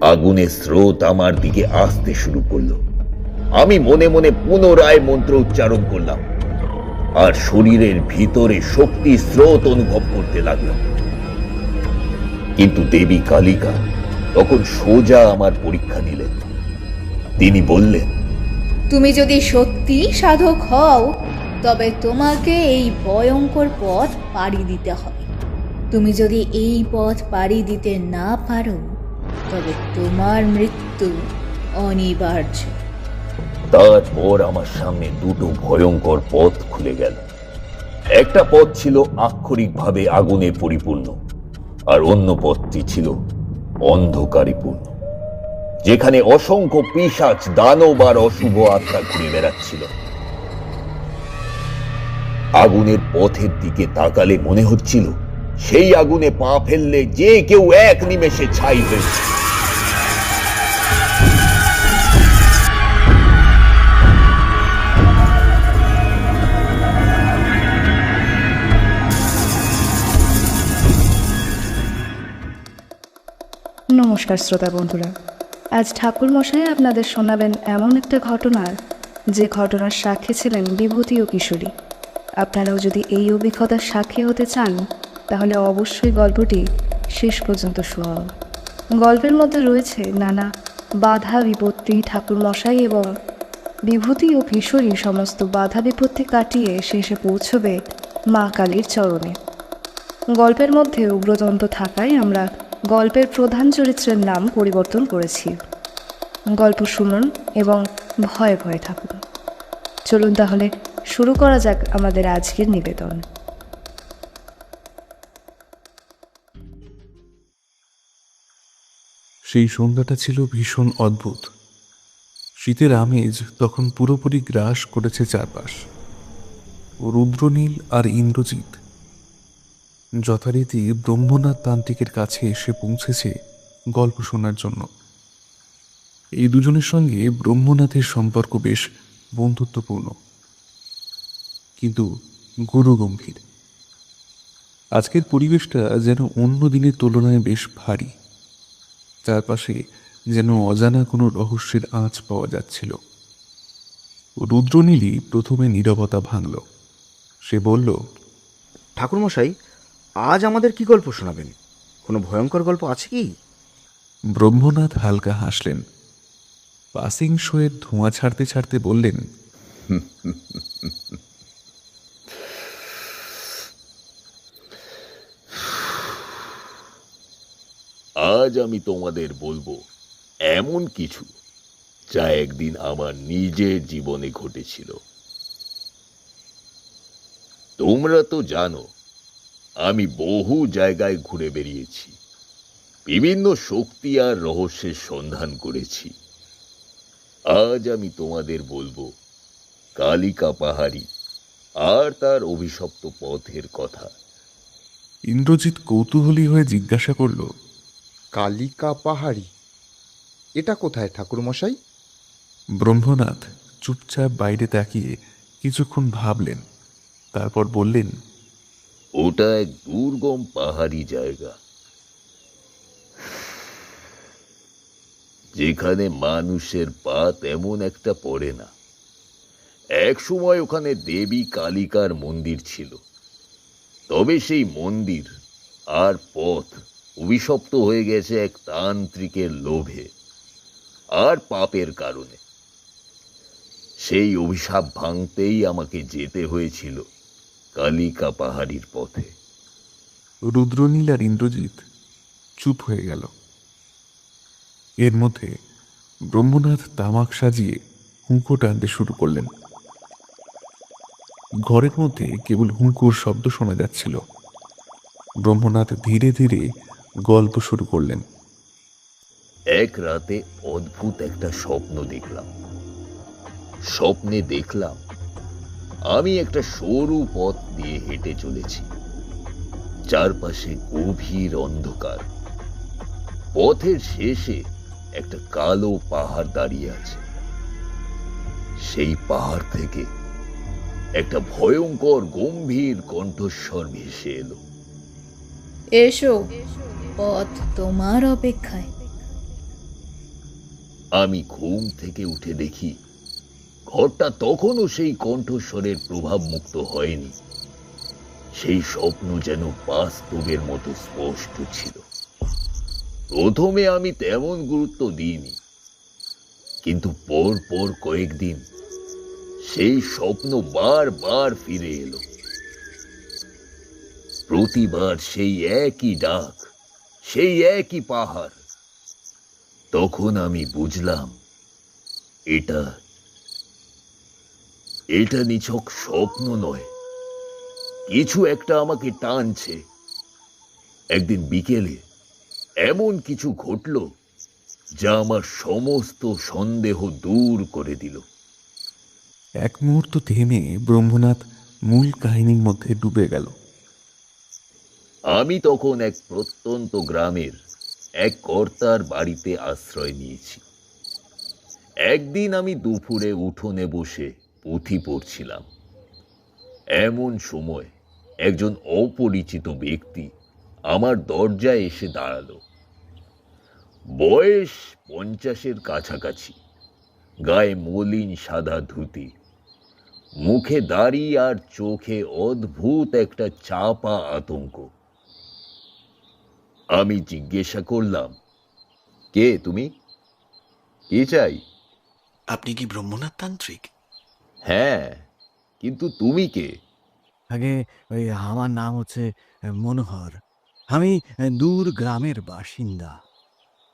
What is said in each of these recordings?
আগুনের স্রোত আমার দিকে আসতে শুরু করলো। আমি মনে মনে পুনরায় মন্ত্র উচ্চারণ করলাম আর শরীরের ভিতরে শক্তি স্রোত অনুভব করতে লাগলাম। কিন্তু দেবী কালিকা তখন সোজা আমার পরীক্ষা নিলেন। তিনি বললেন, তুমি যদি সত্যি সাধক হও তবে তোমাকে এই ভয়ঙ্কর পথ পাড়ি দিতে হবে। তুমি যদি এই পথ পাড়ি দিতে না পারো তবে তোমার মৃত্যু অনিবার্য। তারপর আমার সামনে দুটো ভয়ঙ্কর পথ খুলে গেল। একটা পথ ছিল আক্ষরিকভাবে আগুনে পরিপূর্ণ, আর অন্য পথটি ছিল অন্ধকারে পূর্ণ, যেখানে অসংখ্য পিশাচ, দানব আর অশুভ আত্মা ঘুরে বেড়াচ্ছিল। আগুনের পথের দিকে তাকালে মনে হচ্ছিল সেই আগুনে পা ফেললে যে কেউ এক নিমেষে ছাই হয়েছে। নমস্কার শ্রোতা বন্ধুরা, আজ ঠাকুর মশাই আপনাদের শোনাবেন এমন একটা ঘটনা যে ঘটনার সাক্ষী ছিলেন বিভূতি ও কিশোরী। আপনারাও যদি এই অভিজ্ঞতার সাক্ষী হতে চান তাহলে অবশ্যই গল্পটি শেষ পর্যন্ত শোনান। গল্পের মধ্যে রয়েছে নানা বাধা বিপত্তি। ঠাকুর মশাই এবং বিভূতি ও কিশোরী সমস্ত বাধা বিপত্তি কাটিয়ে শেষে পৌঁছবে মা কালীর চরণে। গল্পের মধ্যে উগ্রতন্ত্র থাকায় আমরা গল্পের প্রধান চরিত্রের নাম পরিবর্তন করেছি। গল্প শুনুন এবং ভয়ে ভয়ে থাকুন। চলুন তাহলে শুরু করা যাক আমাদের আজকের নিবেদন। সেই সন্ধ্যাটা ছিল ভীষণ অদ্ভুত। শীতের আমেজ তখন পুরোপুরি গ্রাস করেছে চারপাশ। রুদ্রনীল আর ইন্দ্রজিৎ যথারীতি ব্রহ্মনাথ তান্ত্রিকের কাছে এসে পৌঁছেছে গল্প শোনার জন্য। এই দুজনের সঙ্গে ব্রহ্মনাথের সম্পর্ক বেশ বন্ধুত্বপূর্ণ, কিন্তু গুরুগম্ভীর। আজকের পরিবেশটা যেন অন্য দিনের তুলনায় বেশ ভারী। চারপাশে যেন অজানা কোনো রহস্যের আঁচ পাওয়া যাচ্ছিল। রুদ্রনীলই প্রথমে নীরবতা ভাঙল। সে বলল, ঠাকুরমশাই, আজ আমাদের কি গল্প শোনাবেন? কোনো ভয়ঙ্কর গল্প আছে কি? ব্রহ্মনাথ হালকা হাসলেন। পাসিং শোয়ের ধোঁয়া ছাড়তে ছাড়তে বললেন, আজ আমি তোমাদের বলবো এমন কিছু যা একদিন আমার নিজের জীবনে ঘটেছিল। তোমরা তো জানো আমি বহু জায়গায় ঘুরে বেরিয়েছি, বিভিন্ন শক্তি আর রহস্যের সন্ধান করেছি। আজ আমি তোমাদের বলবো কালিকা পাহাড়ি আর তার অভিশপ্ত পথের কথা। ইন্দ্রজিৎ কৌতূহলী হয়ে জিজ্ঞাসা করল, কালিকা পাহাড়ি, এটা কোথায় ঠাকুরমশাই? ব্রহ্মনাথ চুপচাপ বাইরে তাকিয়ে কিছুক্ষণ ভাবলেন, তারপর বললেন, ওটা এক দুর্গম পাহাড়ি জায়গা, যেখানে মানুষের পা তেমন একটা পড়ে না। এক সময় ওখানে দেবী কালিকার মন্দির ছিল, তবে সেই মন্দির আর পথ অভিশপ্ত হয়ে গেছে এক তান্ত্রিকের লোভে আর পাপের কারণে। সেই অভিশাপ ভাঙতেই আমাকে যেতে হয়েছিল কালিকা পাহাড়ির পথে। রুদ্রনীল আর ইন্দ্রজিৎ চুপ হয়ে গেল। এর মধ্যে ব্রহ্মনাথ তামাক সাজিয়ে হুঁকো টানতে শুরু করলেন। ঘরের মধ্যে কেবল হুঁকোর শব্দ শোনা যাচ্ছিল। ব্রহ্মনাথ ধীরে ধীরে গল্প শুরু করলেন। এক রাতে অদ্ভুত একটা স্বপ্ন দেখলাম। স্বপ্নে দেখলাম আমি একটা সরু পথ দিয়ে হেঁটে চলেছি, চারপাশে গভীর অন্ধকার। পথের শেষে একটা কালো পাহাড় দাঁড়িয়ে আছে। সেই পাহাড় থেকে একটা ভয়ঙ্কর গম্ভীর কণ্ঠস্বর ভেসে এলো, এসো, পথ তোমার অপেক্ষায়। আমি ঘুম থেকে উঠে দেখি ঘরটা তখনও সেই কণ্ঠস্বরের প্রভাব মুক্ত হয়নি। সেই স্বপ্ন যেন বাস্তবের মতো স্পষ্ট ছিল। প্রথমে আমি তেমন গুরুত্ব দিইনি, কিন্তু পর পর কয়েকদিন সেই স্বপ্ন বারবার ফিরে এলো। প্রতিবার সেই একই ডাক, সেই একই পাহাড়। তখন আমি বুঝলাম এটা এটা নিছক স্বপ্ন নয়, কিছু একটা আমাকে টানছে। একদিন বিকেলে এমন কিছু ঘটল যা আমার সমস্ত সন্দেহ দূর করে দিল। এক মুহূর্ত থেমে ব্রহ্মনাথ মূল কাহিনীর মধ্যে ডুবে গেল। আমি তখন এক প্রত্যন্ত গ্রামের এক কর্তার বাড়িতে আশ্রয় নিয়েছি। একদিন আমি দুপুরে উঠোনে বসে পুঁথি পড়ছিলাম। এমন সময় একজন অপরিচিত ব্যক্তি আমার দরজায় এসে দাঁড়ালো। বয়স 50-এর কাছাকাছি, গায়ে মলিন সাদা ধুতি, মুখে দাড়ি আর চোখে অদ্ভুত একটা চাপা আতঙ্ক। আমি জিজ্ঞাসা করলাম, কে তুমি? কি চাই? আপনি কি ব্রহ্মনাথ তান্ত্রিক? হ্যাঁ, কিন্তু তুমি কে? আগে ওই আমার নাম হচ্ছে মনোহর। আমি দূর গ্রামের বাসিন্দা।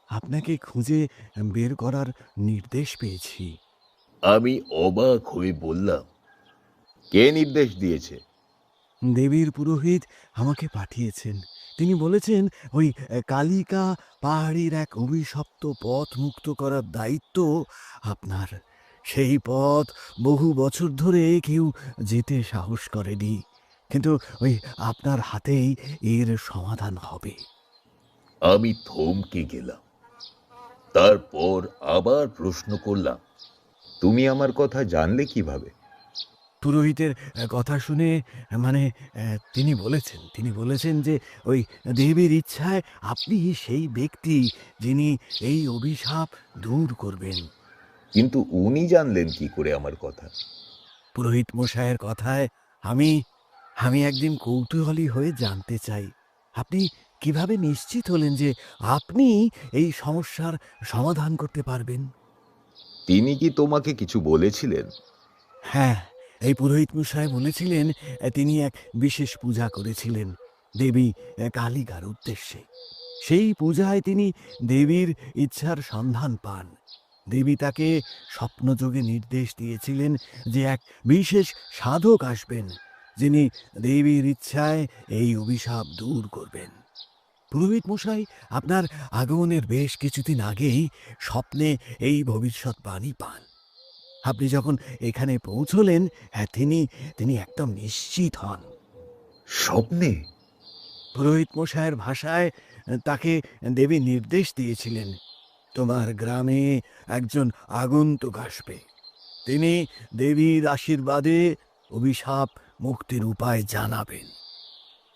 আপনাকে খুঁজে বের করার নির্দেশ পেয়েছি। আমি অবাক হয়ে বললাম, কে নির্দেশ দিয়েছে? দেবীর পুরোহিত আমাকে পাঠিয়েছেন। তিনি বলেছেন ওই কালিকা পাহাড়ির এক অভিশপ্ত পথ মুক্ত করার দায়িত্ব আপনার। সেই পথ বহু বছর ধরে কেউ যেতে সাহস করেনি, কিন্তু ওই আপনার হাতেই এর সমাধান হবে। আমি থমকে গেলাম। তারপর আবার প্রশ্ন করলাম, তুমি আমার কথা জানলে কিভাবে? পুরোহিতের কথা শুনে মানে তিনি বলেছেন যে ওই দেবীর ইচ্ছায় আপনি সেই ব্যক্তি যিনি এই অভিশাপ দূর করবেন। কিন্তু উনি জানলেন কি করে আমার কথা? পুরোহিত মশাইয়ের কথায় আমি আমি একদিন কৌতূহলী হয়ে জানতে চাই, আপনি কিভাবে নিশ্চিত হলেন যে আপনি এই সমস্যার সমাধান করতে পারবেন? তিনি কি তোমাকে কিছু বলেছিলেন? হ্যাঁ, এই পুরোহিত মশাই বলেছিলেন তিনি এক বিশেষ পূজা করেছিলেন দেবী কালিকার উদ্দেশ্যে। সেই পূজায় তিনি দেবীর ইচ্ছার সন্ধান পান। দেবী তাকে স্বপ্নযোগে নির্দেশ দিয়েছিলেন যে এক বিশেষ সাধক আসবেন, যিনি দেবীর ইচ্ছায় এই অভিশাপ দূর করবেন। পুরোহিত মশাই আপনার আগমনের বেশ কিছুদিন আগেই স্বপ্নে এই ভবিষ্যৎবাণী পান। আপনি যখন এখানে পৌঁছলেন, হ্যাঁ, তিনি একদম নিশ্চিত হন। স্বপ্নে? পুরোহিত মশাইয়ের ভাষায় তাকে দেবী নির্দেশ দিয়েছিলেন, তোমার গ্রামে একজন আগন্তুক আসবে। তিনি দেবীর আশীর্বাদে অভিশাপ মুক্তির উপায় জানাবেন।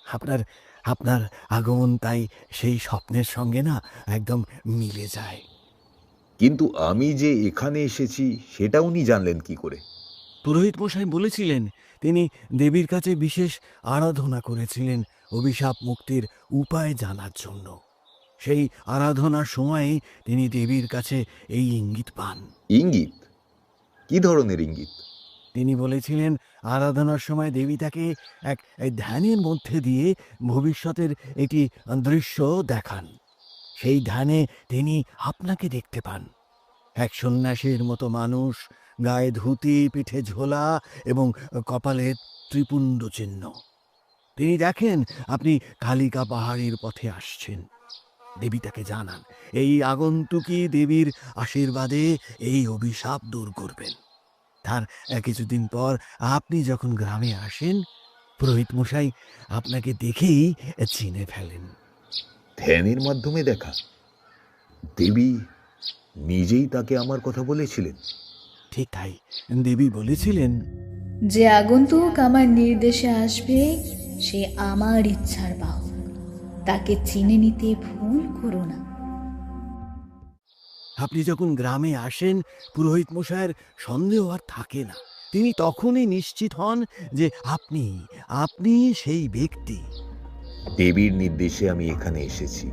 আপনার আপনার আগমন তাই সেই স্বপ্নের সঙ্গে না একদম মিলে যায়। কিন্তু আমি যে এখানে এসেছি সেটা উনি জানলেন কি করে? পুরোহিত মশাই বলেছিলেন তিনি দেবীর কাছে বিশেষ আরাধনা করেছিলেন অভিশাপ মুক্তির উপায় জানার জন্য। সেই আরাধনার সময়ে তিনি দেবীর কাছে এই ইঙ্গিত পান। ইঙ্গিত? কি ধরনের ইঙ্গিত? তিনি বলেছিলেন আরাধনার সময় দেবী তাকে এক ধ্যানের মধ্যে দিয়ে ভবিষ্যতের একটি দৃশ্য দেখান। সেই ধ্যানে তিনি আপনাকে দেখতে পান, এক সন্ন্যাসীর মতো মানুষ, গায়ে ধুতি, পিঠে ঝোলা এবং কপালে ত্রিপুণ্ড চিহ্ন। তিনি দেখেন আপনি কালিকা পাহাড়ের পথে আসছেন। দেবী তাকে জানান এই আগন্তুকই দেবীর আশীর্বাদে এই অভিশাপ দূর করবেন। তার কিছুদিন পর আপনি যখন গ্রামে আসেন, পুরোহিত মশাই আপনাকে দেখেই চিনে ফেলেন। ধ্যানের মাধ্যমে দেখা? দেবী নিজেই তাকে আমার কথা বলেছিলেন? ঠিক তাই, দেবী বলেছিলেন যে আগন্তুক আমার নির্দেশে আসবে সে আমার ইচ্ছার বাহক, তাকে চিনে নিতে ভুল করো না। আপনি যখন গ্রামে আসেন, পুরোহিত মশাইয়ের সন্দেহ আর থাকে না। তিনি তখনই নিশ্চিত হন যে আপনি আপনি সেই ব্যক্তি। দেবীর নির্দেশে আমি এখানে এসেছি,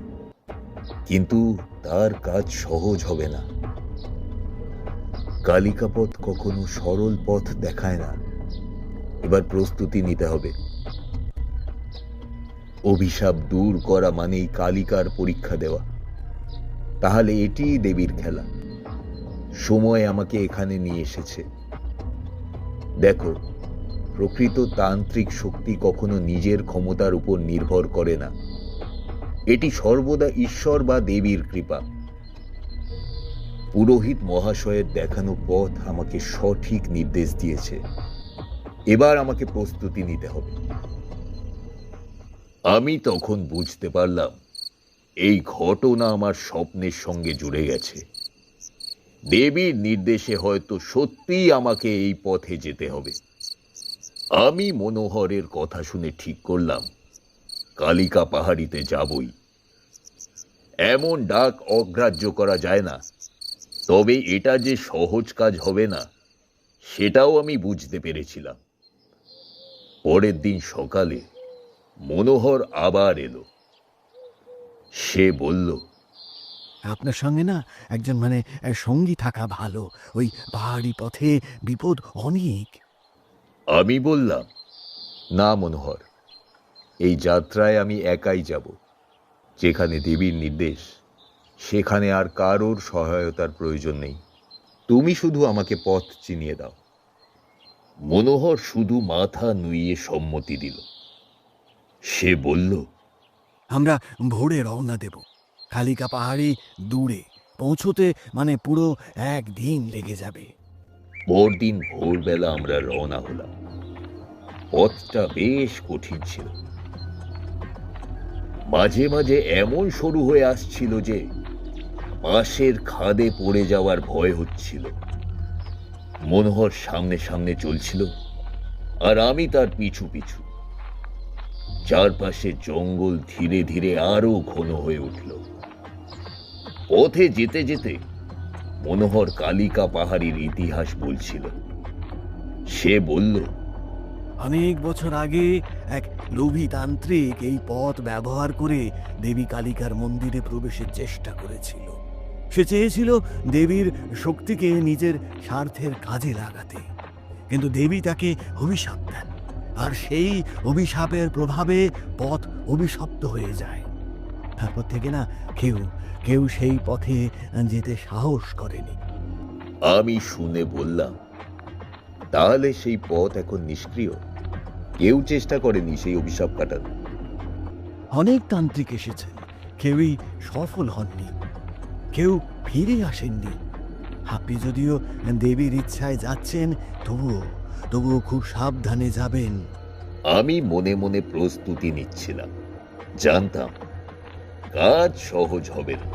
কিন্তু তার কাজ সহজ হবে না। কালিকা পথ কখনো সরল পথ দেখায় না। এবার প্রস্তুতি নিতে হবে। অভিশাপ দূর করা মানেই কালিকার পরীক্ষা দেওয়া। তাহলে এটিই দেবীর খেলা। সময় আমাকে এখানে নিয়ে এসেছে। দেখো, প্রকৃত তান্ত্রিক শক্তি কখনো নিজের ক্ষমতার উপর নির্ভর করে না। এটি সর্বদা ঈশ্বর বা দেবীর কৃপা। পুরোহিত মহাশয়ের দেখানো পথ আমাকে সঠিক নির্দেশ দিয়েছে। এবার আমাকে প্রস্তুতি নিতে হবে। আমি তখন বুঝতে পারলাম এই ঘটনা আমার স্বপ্নের সঙ্গে জুড়ে গেছে। দেবীর নির্দেশে হয়তো সত্যিই আমাকে এই পথে যেতে হবে। আমি মনোহরের কথা শুনে ঠিক করলাম কালিকা পাহাড়িতে যাবই। এমন ডাক অগ্রাহ্য করা যায় না। তবে এটা যে সহজ কাজ হবে না, সেটাও আমি বুঝতে পেরেছিলাম। পরের দিন সকালে মনোহর আবার এলো। সে বলল, আপনার সঙ্গে না একজন সঙ্গী থাকা ভালো। ওই পাহাড়ি পথে বিপদ অনেক। আমি বললাম, না মনোহর, এই যাত্রায় আমি একাই যাব। যেখানে দেবীর নির্দেশ, সেখানে আর কারোর সহায়তার প্রয়োজন নেই। তুমি শুধু আমাকে পথ চিনিয়ে দাও। মনোহর শুধু মাথা নুইয়ে সম্মতি দিল। সে বলল, আমরা ভোরে রওনা দেব। কালিকা পাহাড়ি দূরে, পৌঁছোতে পুরো একদিন লেগে যাবে। পরদিন ভোরবেলা আমরা রওনা হলাম। পথটা বেশ কঠিন ছিল। মাঝে মাঝে এমন সরু হয়ে আসছিল যে পাশের খাদে পড়ে যাওয়ার ভয় হচ্ছিল। মনোহর সামনে সামনে চলছিল, আর আমি তার পিছু পিছু। চারপাশে জঙ্গল ধীরে ধীরে আরো ঘন হয়ে উঠল। পথে যেতে যেতে মনোহর কালিকা পাহাড়ির ইতিহাস বলছিল। সে বলল, অনেক বছর আগে এক লোভী তান্ত্রিক এই পথ ব্যবহার করে দেবী কালিকার মন্দিরে প্রবেশের চেষ্টা করেছিল। সে চেয়েছিল দেবীর শক্তিকে নিজের স্বার্থের কাজে লাগাতে, কিন্তু দেবী তাকে অভিশাপ দেন, আর সেই অভিশাপের প্রভাবে পথ অভিশপ্ত হয়ে যায়। তারপর থেকে না কেউ সেই পথে যেতে সাহস করেনি। আমি শুনে বললাম, তাহলে সেই পথ এখন নিষ্ক্রিয়? কেউ চেষ্টা করেনি সেই অভিশাপ কাটানো? অনেক তান্ত্রিক এসেছেন, কেউই সফল হননি, কেউ ফিরে আসেননি। আপনি যদিও দেবীর ইচ্ছায় যাচ্ছেন, তবুও খুব সাবধানে যাবেন। আমি মনে মনে প্রস্তুতি নিচ্ছিলাম। জানতাম কাজ সহজ হবে না,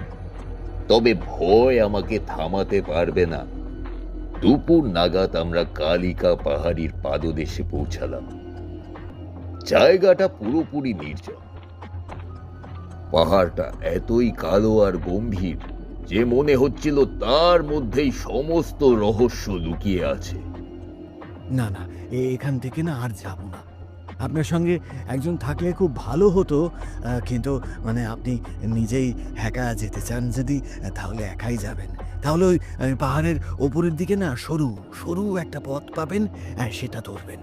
তবে ভয় আমাকে থামাতে পারবে না। দুপুর নাগাদ আমরা কালিকা পাহাড়ির পাদদেশে পৌঁছালাম। জায়গাটা পুরোপুরি নির্জন। পাহাড়টা এতই কালো আর গম্ভীর যে মনে হচ্ছিল তার মধ্যেই সমস্ত রহস্য লুকিয়ে আছে। না, এখান থেকে না আর যাব না। আপনার সঙ্গে একজন থাকলে খুব ভালো হতো, কিন্তু আপনি নিজেই একা যেতে চান যদি, তাহলে একাই যাবেন। তাহলে ওই পাহাড়ের ওপরের দিকে না সরু একটা পথ পাবেন, সেটা ধরবেন।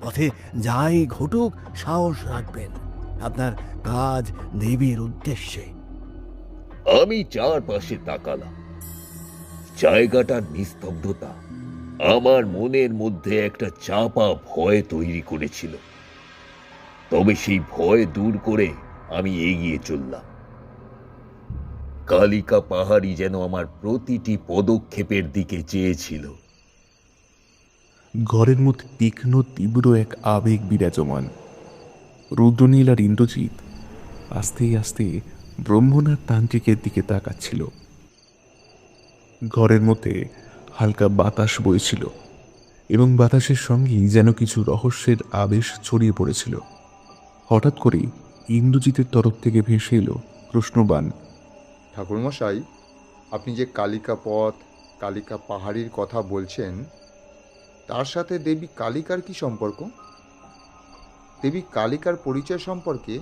পথে যাই ঘটুক সাহস রাখবেন। আপনার কাজ দেবীর উদ্দেশ্যে। আমি চারপাশে তাকালাম। জায়গাটার নিস্তব্ধতা আমার মনের মধ্যে একটা চাপা ভয় তৈরি করেছিল। তবে সেই ভয় দূর করে আমি এগিয়ে চললাম। কালিকা পাহাড়ি যেন আমার প্রতিটি পদক্ষেপের দিকে চেয়েছিল। ঘরের মধ্যে তীক্ষ্ণ তীব্র এক আবেগ বিরাজমান। রুদ্রনীল আর ইন্দ্রজিৎ আস্তে আস্তে ব্রহ্মনাথ তান্ত্রিকের দিকে তাকাচ্ছিল। ঘরের মধ্যে হালকা বাতাস বইছিল, এবং বাতাসের সঙ্গেই যেন কিছু রহস্যের আবেশ ছড়িয়ে পড়েছিল। হঠাৎ করেই ইন্দ্রজিতের তরফ থেকে ভেসে এলো প্রশ্নবাণ। ঠাকুরমশাই, আপনি যে কালিকা পথ, কালিকা পাহাড়ির কথা বলছেন, তার সাথে দেবী কালিকার কি সম্পর্ক? দেবী কালিকার পরিচয় সম্পর্কে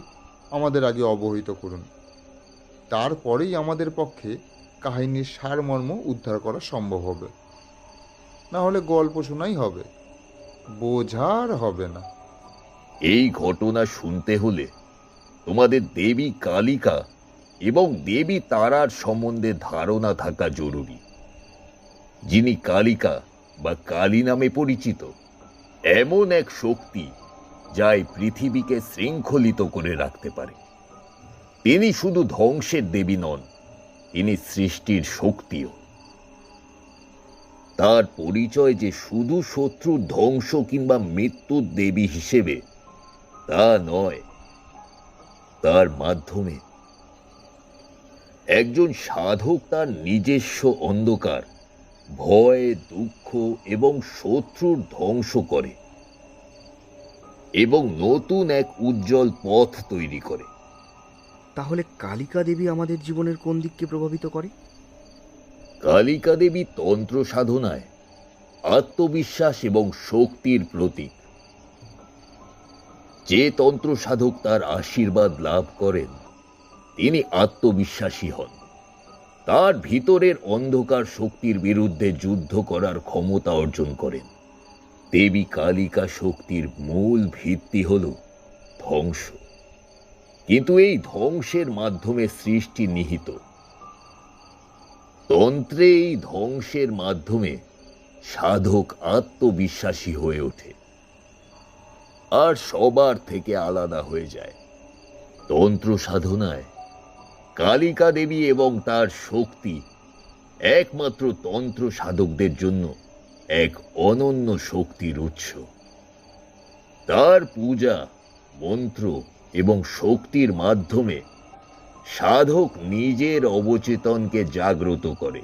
আমাদের আগে অবহিত করুন। তারপরেই আমাদের পক্ষে কাহিনীর সারমর্ম উদ্ধার করা সম্ভব হবে। না হলে গল্প শোনাই হবে, বোঝার হবে না। এই ঘটনা শুনতে হলে তোমাদের দেবী কালিকা এবং দেবী তারার সম্বন্ধে ধারণা থাকা জরুরি। যিনি কালিকা বা কালী নামে পরিচিত, এমন এক শক্তি যা এই পৃথিবীকে শৃঙ্খলিত করে রাখতে পারে। তিনি শুধু ধ্বংসের দেবী নন, তিনি সৃষ্টির শক্তিও। তার পরিচয় যে শুধু শত্রুর ধ্বংস কিংবা মৃত্যুর দেবী হিসেবে তা নয়, তার মাধ্যমে একজন সাধক তার নিজস্ব অন্ধকার, ভয়, দুঃখ এবং শত্রুর ধ্বংস করে এবং নতুন এক উজ্জ্বল পথ তৈরি করে। তাহলে কালিকা দেবী আমাদের জীবনের কোন দিককে প্রভাবিত করে? কালিকা দেবী তন্ত্র সাধনায় আত্মবিশ্বাস এবং শক্তির প্রতীক। যে তন্ত্র সাধক তার আশীর্বাদ লাভ করেন, তিনি আত্মবিশ্বাসী হন। তার ভিতরের অন্ধকার শক্তির বিরুদ্ধে যুদ্ধ করার ক্ষমতা অর্জন করেন। দেবী কালিকা শক্তির মূল ভিত্তি হল ধ্বংস, কিন্তু এই ধ্বংসের মাধ্যমে সৃষ্টি নিহিত। তন্ত্রে এই ধ্বংসের মাধ্যমে সাধক আত্মবিশ্বাসী হয়ে ওঠে আর সবার থেকে আলাদা হয়ে যায়। তন্ত্র সাধনায় কালিকা দেবী এবং তার শক্তি একমাত্র তন্ত্র সাধকদের জন্য এক অনন্য শক্তির উৎস। তার পূজা, মন্ত্র এবং শক্তির মাধ্যমে সাধক নিজের অবচেতনকে জাগ্রত করে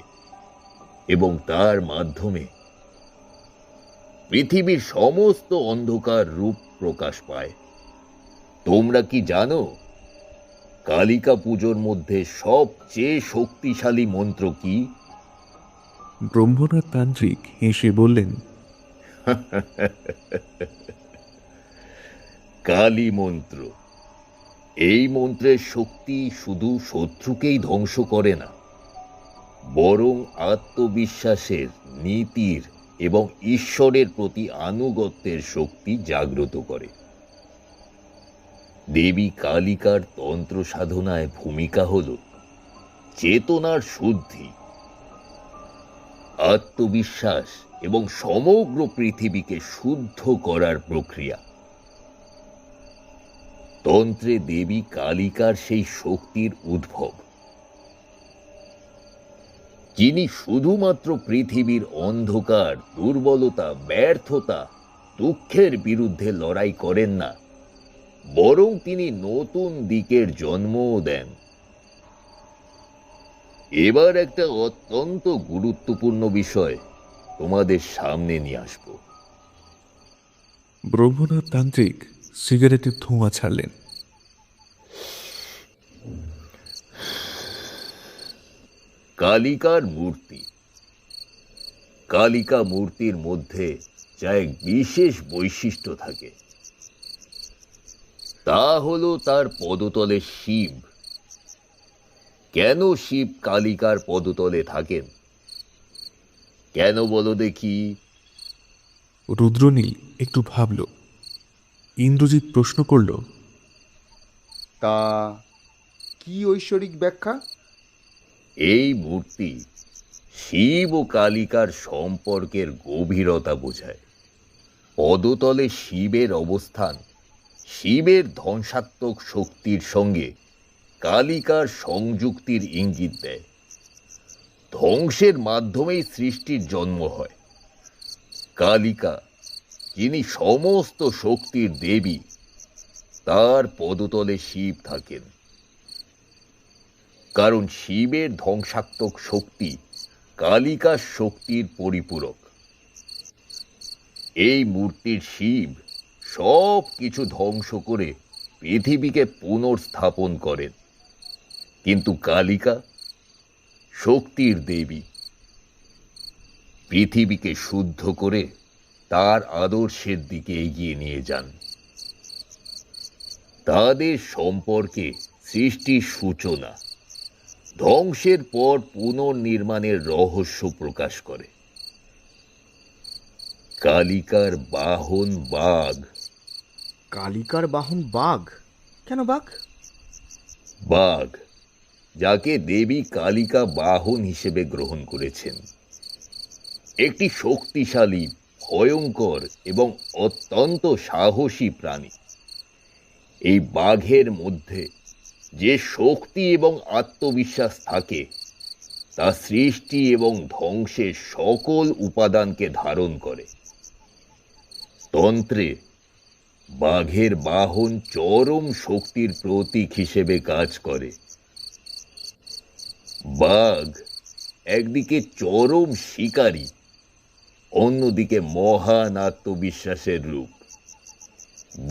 এবং তার মাধ্যমে পৃথিবীর সমস্ত অন্ধকার রূপ প্রকাশ পায়। তোমরা কি জানো কালিকা পুজোর মধ্যে সবচেয়ে শক্তিশালী মন্ত্র কি? ব্রহ্মনাথ তান্ত্রিক হেসে বললেন, কালী মন্ত্র। এই মন্ত্রের শক্তি শুধু শত্রুকেই ধ্বংস করে না, বরং আত্মবিশ্বাসের, নীতির এবং ঈশ্বরের প্রতি আনুগত্যের শক্তি জাগ্রত করে। দেবী কালিকার তন্ত্র সাধনায় ভূমিকা হল চেতনার শুদ্ধি, আত্মবিশ্বাস এবং সমগ্র পৃথিবীকে শুদ্ধ করার প্রক্রিয়া। তন্ত্রে দেবী কালিকার সেই শক্তির উদ্ভব, যিনি শুধুমাত্র পৃথিবীর অন্ধকার, দুর্বলতা, ব্যর্থতা, দুঃখের বিরুদ্ধে লড়াই করেন না, বরং তিনি নতুন দিকের জন্মও দেন। এবার একটা অত্যন্ত গুরুত্বপূর্ণ বিষয় তোমাদের সামনে নিয়ে আসব। ব্রহ্মনাথ তান্ত্রিক সিগারেটের ধোঁয়া ছাড়লেন। কালিকার মূর্তি। কালিকা মূর্তির মধ্যে যা এক বিশেষ বৈশিষ্ট্য থাকে, তা হলো তার পদতলে শিব। কেন শিব কালিকার পদতলে থাকেন? কেন বলো দেখি? রুদ্রনীল একটু ভাবল। ইন্দ্রজিৎ প্রশ্ন করল, তা কি ঐশ্বরিক ব্যাখ্যা? এই মূর্তি শিব ও কালিকার সম্পর্কের গভীরতা বোঝায়। পদতলে শিবের অবস্থান শিবের ধ্বংসাত্মক শক্তির সঙ্গে কালিকার সংযুক্তির ইঙ্গিত দেয়। ধ্বংসের মাধ্যমেই সৃষ্টির জন্ম হয়। কালিকা, যিনি সমস্ত শক্তির দেবী, তার পদতলে শিব থাকেন, কারণ শিবের ধ্বংসাত্মক শক্তি কালিকার শক্তির পরিপূরক। এই মূর্তির শিব সব কিছু ধ্বংস করে পৃথিবীকে পুনর্স্থাপন করেন, কিন্তু কালিকা শক্তির দেবী, পৃথিবীকে শুদ্ধ করে তার আদর্শের দিকে এগিয়ে নিয়ে যান। তাদের সম্পর্কে সৃষ্টির সূচনা, ধ্বংসের পর পুনর্নির্মাণের রহস্য প্রকাশ করে। কালিকার বাহন বাঘ। কালিকার বাহন বাঘ? কেন বাঘ? বাঘ, যাকে দেবী কালিকা বাহন হিসেবে গ্রহণ করেছেন, একটি শক্তিশালী, ভয়ঙ্কর এবং অত্যন্ত সাহসী প্রাণী। এই বাঘের মধ্যে যে শক্তি এবং আত্মবিশ্বাস থাকে, তা সৃষ্টি এবং ধ্বংসের সকল উপাদানকে ধারণ করে। তন্ত্রে বাঘের বাহন চরম শক্তির প্রতীক হিসেবে কাজ করে। বাঘ একদিকে চরম শিকারী, অন্যদিকে মহান আত্মবিশ্বাসের রূপ।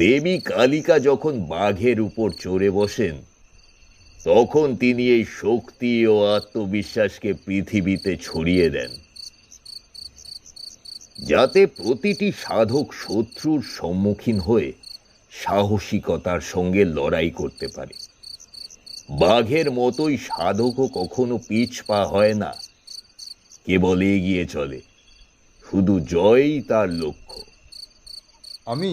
দেবী কালিকা যখন বাঘের উপর চড়ে বসেন, তখন তিনি এই শক্তি ও আত্মবিশ্বাসকে পৃথিবীতে ছড়িয়ে দেন, যাতে প্রতিটি সাধক শত্রুর সম্মুখীন হয়ে সাহসিকতার সঙ্গে লড়াই করতে পারে। বাঘের মতোই সাধকও কখনো পিছপা হয় না, কেবল এগিয়ে চলে। শুধু জয়ই তার লক্ষ্য। আমি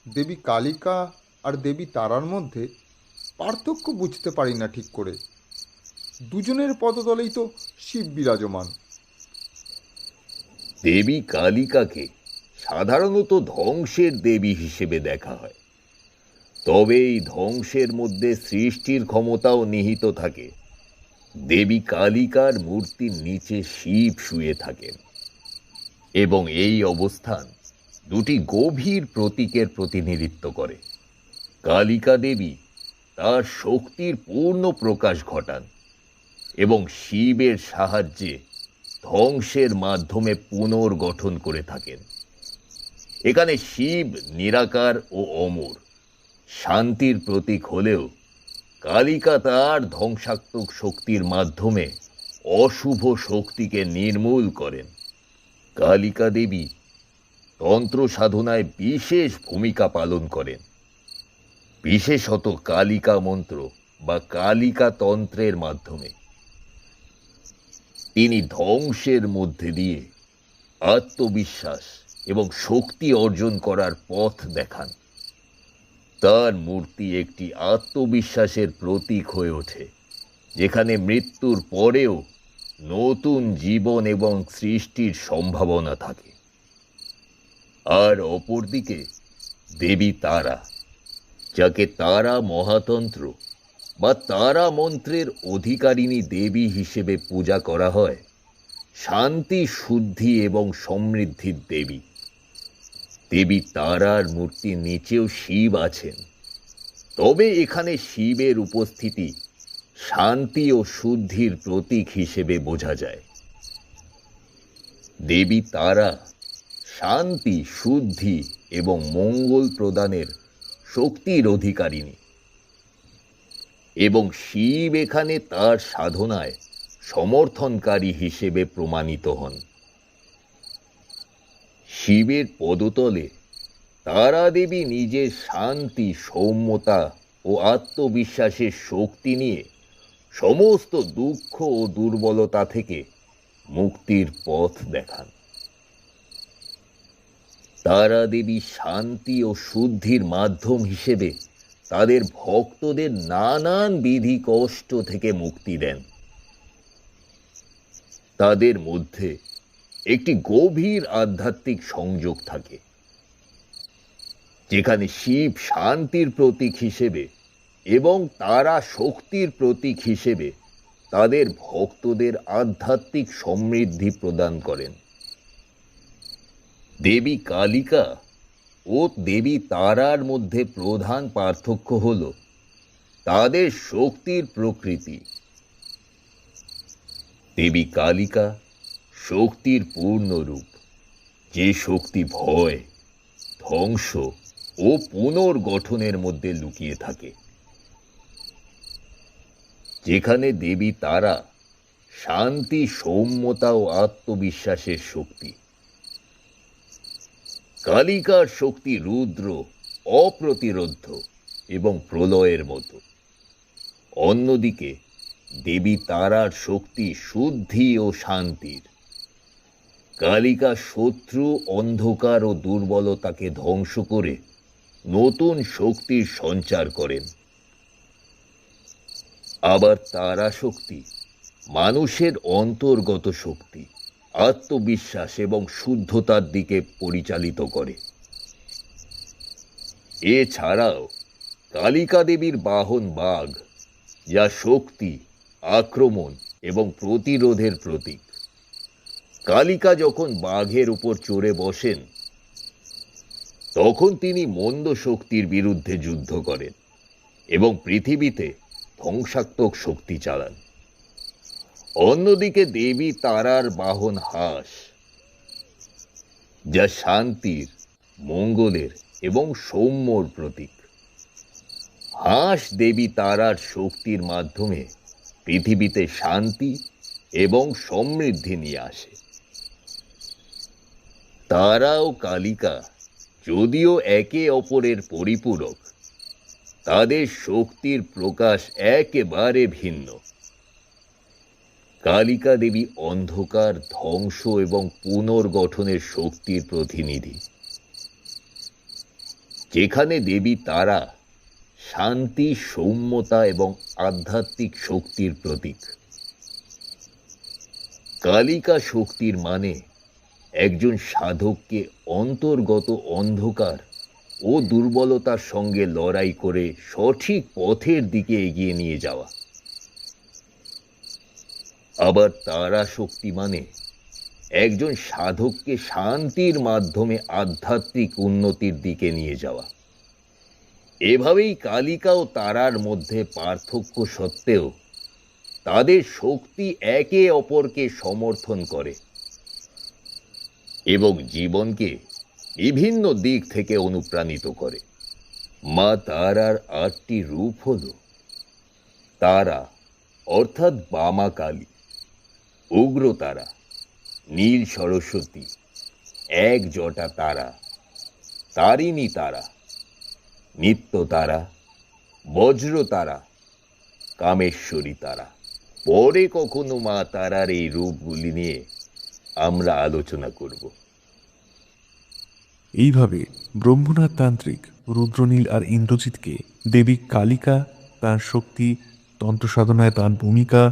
দেবী কালিকা আর দেবী তারার মধ্যে পার্থক্য বুঝতে পারি না ঠিক করে। দুজনের পদতলেই তো শিব বিরাজমান। দেবী কালিকাকে সাধারণত ধ্বংসের দেবী হিসেবে দেখা হয়, তবে এই ধ্বংসের মধ্যে সৃষ্টির ক্ষমতাও নিহিত থাকে। দেবী কালিকার মূর্তির নিচে শিব শুয়ে থাকেন, এবং এই অবস্থান দুটি গভীর প্রতীকের প্রতিনিধিত্ব করে। কালিকা দেবী তার শক্তির পূর্ণ প্রকাশ ঘটান এবং শিবের সাহায্যে ধ্বংসের মাধ্যমে পুনর্গঠন করে থাকেন। এখানে শিব নিরাকার ও অমর, শান্তির প্রতীক হলেও কালিকা তার ধ্বংসাত্মক শক্তির মাধ্যমে অশুভ শক্তিকে নির্মূল করেন। কালিকা দেবী তন্ত্র সাধনায় বিশেষ ভূমিকা পালন করেন, বিশেষত কালিকা মন্ত্র বা কালিকা তন্ত্রের মাধ্যমে। তিনি ধ্বংসের মধ্যে দিয়ে আত্মবিশ্বাস এবং শক্তি অর্জন করার পথ দেখান। তার মূর্তি একটি আত্মবিশ্বাসের প্রতীক হয়ে ওঠে, যেখানে মৃত্যুর পরেও নতুন জীবন এবং সৃষ্টির সম্ভাবনা থাকে। আর অপরদিকে দেবী তারা, যাকে তারা মহাতন্ত্র বা তারা মন্ত্রের অধিকারিণী দেবী হিসেবে পূজা করা হয়, শান্তি, শুদ্ধি এবং সমৃদ্ধির দেবী। দেবী তারার মূর্তির নিচেও শিব আছেন, তবে এখানে শিবের উপস্থিতি শান্তি ও শুদ্ধির প্রতীক হিসেবে বোঝা যায়। দেবী তারা শান্তি, শুদ্ধি এবং মঙ্গল প্রদানের শক্তির অধিকারিণী, এবং শিব এখানে তার সাধনায় সমর্থনকারী হিসেবে প্রমাণিত হন। শিবের পদতলে তারা দেবী নিজের শান্তি, সৌম্যতা ও আত্মবিশ্বাসের শক্তি নিয়ে সমস্ত দুঃখ ও দুর্বলতা থেকে মুক্তির পথ দেখান। তারা দেবী শান্তি ও শুদ্ধির মাধ্যম হিসেবে তাদের ভক্তদের নানান বিধি কষ্ট থেকে মুক্তি দেন। তাদের মধ্যে একটি গভীর আধ্যাত্মিক সংযোগ থাকে, যেখানে শিব শান্তির প্রতীক হিসেবে এবং তারা শক্তির প্রতীক হিসেবে তাদের ভক্তদের আধ্যাত্মিক সমৃদ্ধি প্রদান করেন। দেবী কালিকা ও দেবী তারার মধ্যে প্রধান পার্থক্য হল তাদের শক্তির প্রকৃতি। দেবী কালিকা শক্তির পূর্ণ রূপ, যে শক্তি ভয়, ধ্বংস ও পুনর্গঠনের মধ্যে লুকিয়ে থাকে। যেখানে দেবী তারা শান্তি, সৌম্যতা ও আত্মবিশ্বাসের শক্তি। কালিকার শক্তি রুদ্র, অপ্রতিরোধ্য এবং প্রলয়ের মতো। অন্যদিকে দেবী তারার শক্তি শুদ্ধি ও শান্তির। কালিকা শত্রু, অন্ধকার ও দুর্বলতাকে ধ্বংস করে নতুন শক্তির সঞ্চার করেন। আবার তারা শক্তি মানুষের অন্তর্গত শক্তি, আত্মবিশ্বাস এবং শুদ্ধতার দিকে পরিচালিত করে। এছাড়াও কালিকা দেবীর বাহন বাঘ, যা শক্তি, আক্রমণ এবং প্রতিরোধের প্রতীক। কালিকা যখন বাঘের উপর চড়ে বসেন, তখন তিনি মন্দ শক্তির বিরুদ্ধে যুদ্ধ করেন এবং পৃথিবীতে ধ্বংসাত্মক শক্তি চালান। অন্যদিকে দেবী তারার বাহন হাঁস, যা শান্তির, মঙ্গলের এবং সৌম্যর প্রতীক। হাঁস দেবী তারার শক্তির মাধ্যমে পৃথিবীতে শান্তি এবং সমৃদ্ধি নিয়ে আসে। তারা ও কালিকা যদিও একে অপরের পরিপূরক, তাদের শক্তির প্রকাশ একেবারে ভিন্ন। কালিকা দেবী অন্ধকার, ধ্বংস এবং পুনর্গঠনের শক্তির প্রতিনিধি, যেখানে দেবী তারা শান্তি, সৌম্যতা এবং আধ্যাত্মিক শক্তির প্রতীক। কালিকা শক্তির মানে একজন সাধককে অন্তর্গত অন্ধকার ও দুর্বলতার সঙ্গে লড়াই করে সঠিক পথের দিকে এগিয়ে নিয়ে যাওয়া। আবার তারা শক্তি মানে একজন সাধককে শান্তির মাধ্যমে আধ্যাত্মিক উন্নতির দিকে নিয়ে যাওয়া। এভাবেই কালিকা ও তারার মধ্যে পার্থক্য সত্ত্বেও তাদের শক্তি একে অপরকে সমর্থন করে এবং জীবনকে বিভিন্ন দিক থেকে অনুপ্রাণিত করে। মা তারার ৮টি রূপ হল তারা অর্থাৎ বামা কালী, উগ্র তারা, নীল সরস্বতী, এক জটা তারা, তারিণী তারা, নিত্য তারা, বজ্র তারা, কামেশ্বরী তারা। পরে কখনো মা তারার এই রূপগুলি নিয়ে আমরা আলোচনা করব। এইভাবে ব্রহ্মনাথ তান্ত্রিক রুদ্রনীল আর ইন্দ্রজিৎকে দেবী কালিকা, তার শক্তি, তন্ত্র সাধনায় তার ভূমিকা,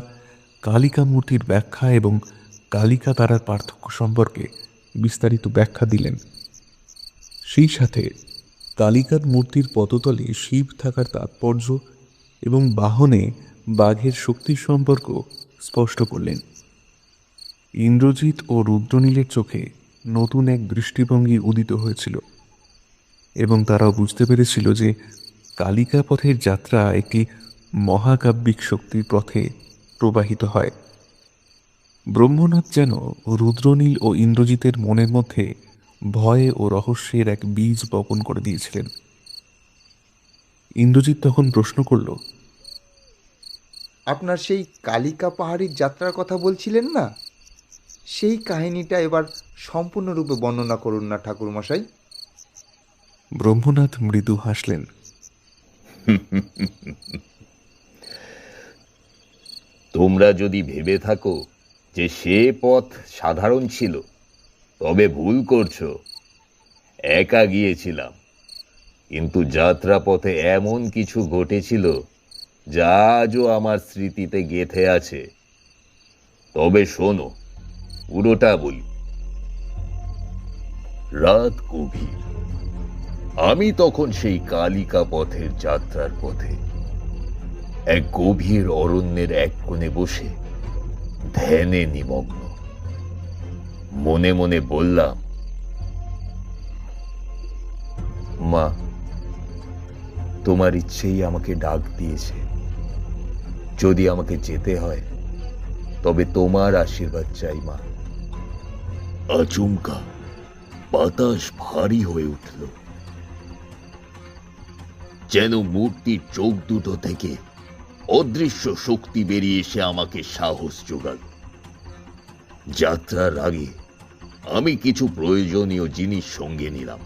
কালিকা মূর্তির ব্যাখ্যা এবং কালিকা তারার পার্থক্য সম্পর্কে বিস্তারিত ব্যাখ্যা দিলেন। সেই সাথে কালিকার মূর্তির পদতলে শিব থাকার তাৎপর্য এবং বাহনে বাঘের শক্তির সম্পর্ক স্পষ্ট করলেন। ইন্দ্রজিৎ ও রুদ্রনীলের চোখে নতুন এক দৃষ্টিভঙ্গি উদিত হয়েছিল এবং তারাও বুঝতে পেরেছিল যে কালিকা পথের যাত্রা একটি মহাকাব্যিক শক্তির পথে প্রবাহিত হয়। ব্রহ্মনাথ যেন রুদ্রনীল ও ইন্দ্রজিতের মনের মধ্যে ভয় ও রহস্যের এক বীজ বপন করে দিয়েছিলেন। ইন্দ্রজিৎ তখন প্রশ্ন করল, আপনার সেই কালিকা পাহাড়ির যাত্রার কথা বলছিলেন না, সেই কাহিনীটা এবার সম্পূর্ণরূপে বর্ণনা করুন না ঠাকুরমশাই। ব্রহ্মনাথ মৃদু হাসলেন। তোমরা যদি ভেবে থাকো যে সে পথ সাধারণ ছিল, তবে ভুল করছো। একা গিয়েছিলাম, কিন্তু যাত্রাপথে এমন কিছু ঘটেছিল যা আজও আমার স্মৃতিতে গেঁথে আছে। তবে শোনো, পুরোটা বলি। রাত গভীর। আমি তখন সেই কালিকা পথের যাত্রার পথে এক গভীর অরণ্যের এক কোণে বসে ধ্যানে নিমগ্ন। মনে মনে বললাম, মা, তোমার ইচ্ছেই আমাকে ডাক দিয়েছে। যদি আমাকে যেতে হয়, তবে তোমার আশীর্বাদ চাই মা। আচমকা বাতাস ভারী হয়ে উঠল, যেন মূর্তির চোখ দুটো থেকে অদৃশ্য শক্তি বেরিয়ে এসে আমাকে সাহস জোগাল। যাত্রার আগে আমি কিছু প্রয়োজনীয় জিনিস সঙ্গে নিলাম।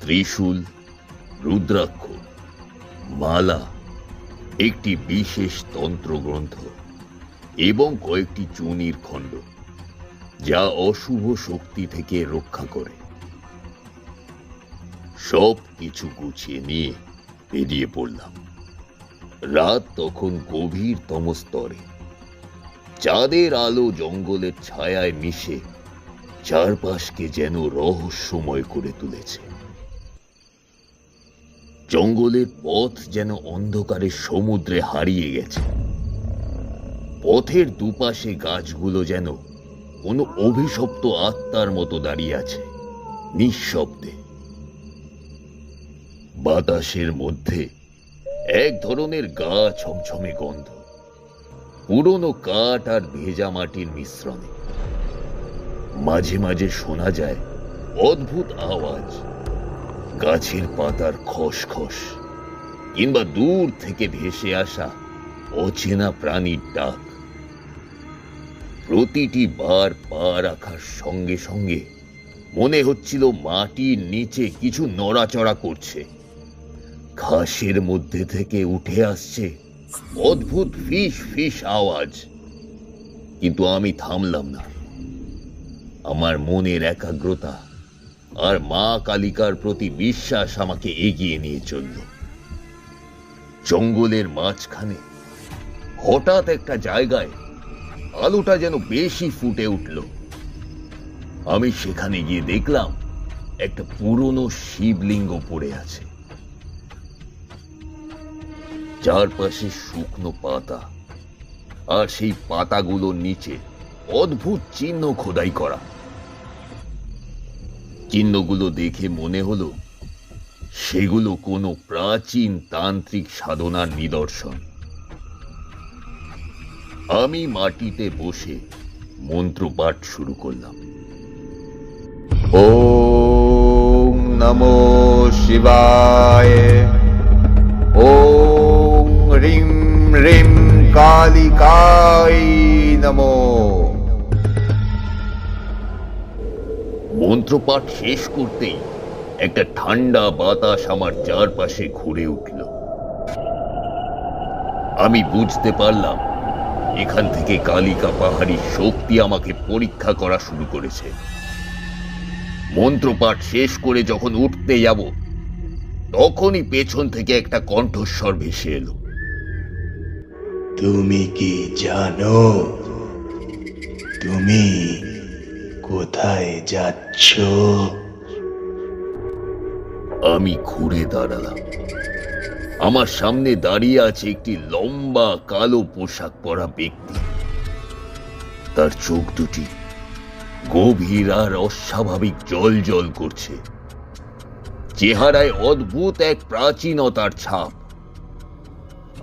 ত্রিশূল, রুদ্রাক্ষ, মালা, একটি বিশেষ তন্ত্রগ্রন্থ এবং কয়েকটি চুনির খণ্ড, যা অশুভ শক্তি থেকে রক্ষা করে। সব কিছু গুছিয়ে নিয়ে বেরিয়ে পড়লাম। রাত তখন গভীরতম স্তরে। চাঁদের আলো জঙ্গলের ছায়ায় মিশে চারপাশকে যেন রহস্যময় করে তুলেছে। জঙ্গলের পথ যেন অন্ধকারের সমুদ্রে হারিয়ে গেছে। পথের দুপাশে গাছগুলো যেন কোনো অভিশপ্ত আত্মার মতো দাঁড়িয়ে আছে, নিঃশব্দে। বাতাসের মধ্যে এক ধরনের গা ছমছমে গন্ধ, পুরনো কাঠ আর ভেজা মাটির মিশ্রণে। মাঝে মাঝে শোনা যায় অদ্ভুত আওয়াজ, গাছের পাতার খসখস, কিংবা দূর থেকে ভেসে আসা অচেনা প্রাণীর ডাক। প্রতিটি বার পা রাখার সঙ্গে সঙ্গে মনে হচ্ছিল মাটির নিচে কিছু নড়াচড়া করছে। ঘাসের মধ্যে থেকে উঠে আসছে অদ্ভুত ফিস ফিস আওয়াজ। কিন্তু আমি থামলাম না। আমার মনের একাগ্রতা আর মা কালিকার প্রতি বিশ্বাস আমাকে এগিয়ে নিয়ে চলল। জঙ্গলের মাঝখানে হঠাৎ একটা জায়গায় আলোটা যেন বেশি ফুটে উঠল। আমি সেখানে গিয়ে দেখলাম একটা পুরনো শিবলিঙ্গ পড়ে আছে। চারপাশে শুকনো পাতা, আর সেই পাতাগুলোর নিচে অদ্ভুত চিহ্ন খোদাই করা। চিহ্নগুলো দেখে মনে হলো সেগুলো কোনো প্রাচীন তান্ত্রিক সাধনার নিদর্শন। আমি মাটিতে বসে মন্ত্রপাঠ শুরু করলাম। ওম নমো শিবায়, ওম হ্রিম হ্রিম কালিকায় নমো। মন্ত্রপাঠ শেষ করতেই একটা ঠান্ডা বাতাস আমার চারপাশে ঘুরে উঠল। আমি বুঝতে পারলাম এখান থেকে কালিকা পাহাড়ির শক্তি আমাকে পরীক্ষা করা শুরু করেছে। মন্ত্রপাঠ শেষ করে যখন উঠতে যাব, তখনই পেছন থেকে একটা কণ্ঠস্বর ভেসে এলো। তুমি কি জানো তুমি কোথায় যাচ্ছ? আমি ঘুরে দাঁড়ালাম। আমার সামনে দাঁড়িয়ে আছে একটি লম্বা কালো পোশাক পরা ব্যক্তি। তার চোখ দুটি গভীর আর অস্বাভাবিক জ্বলজ্বল করছে। চেহারায় অদ্ভুত এক প্রাচীনতার ছাপ।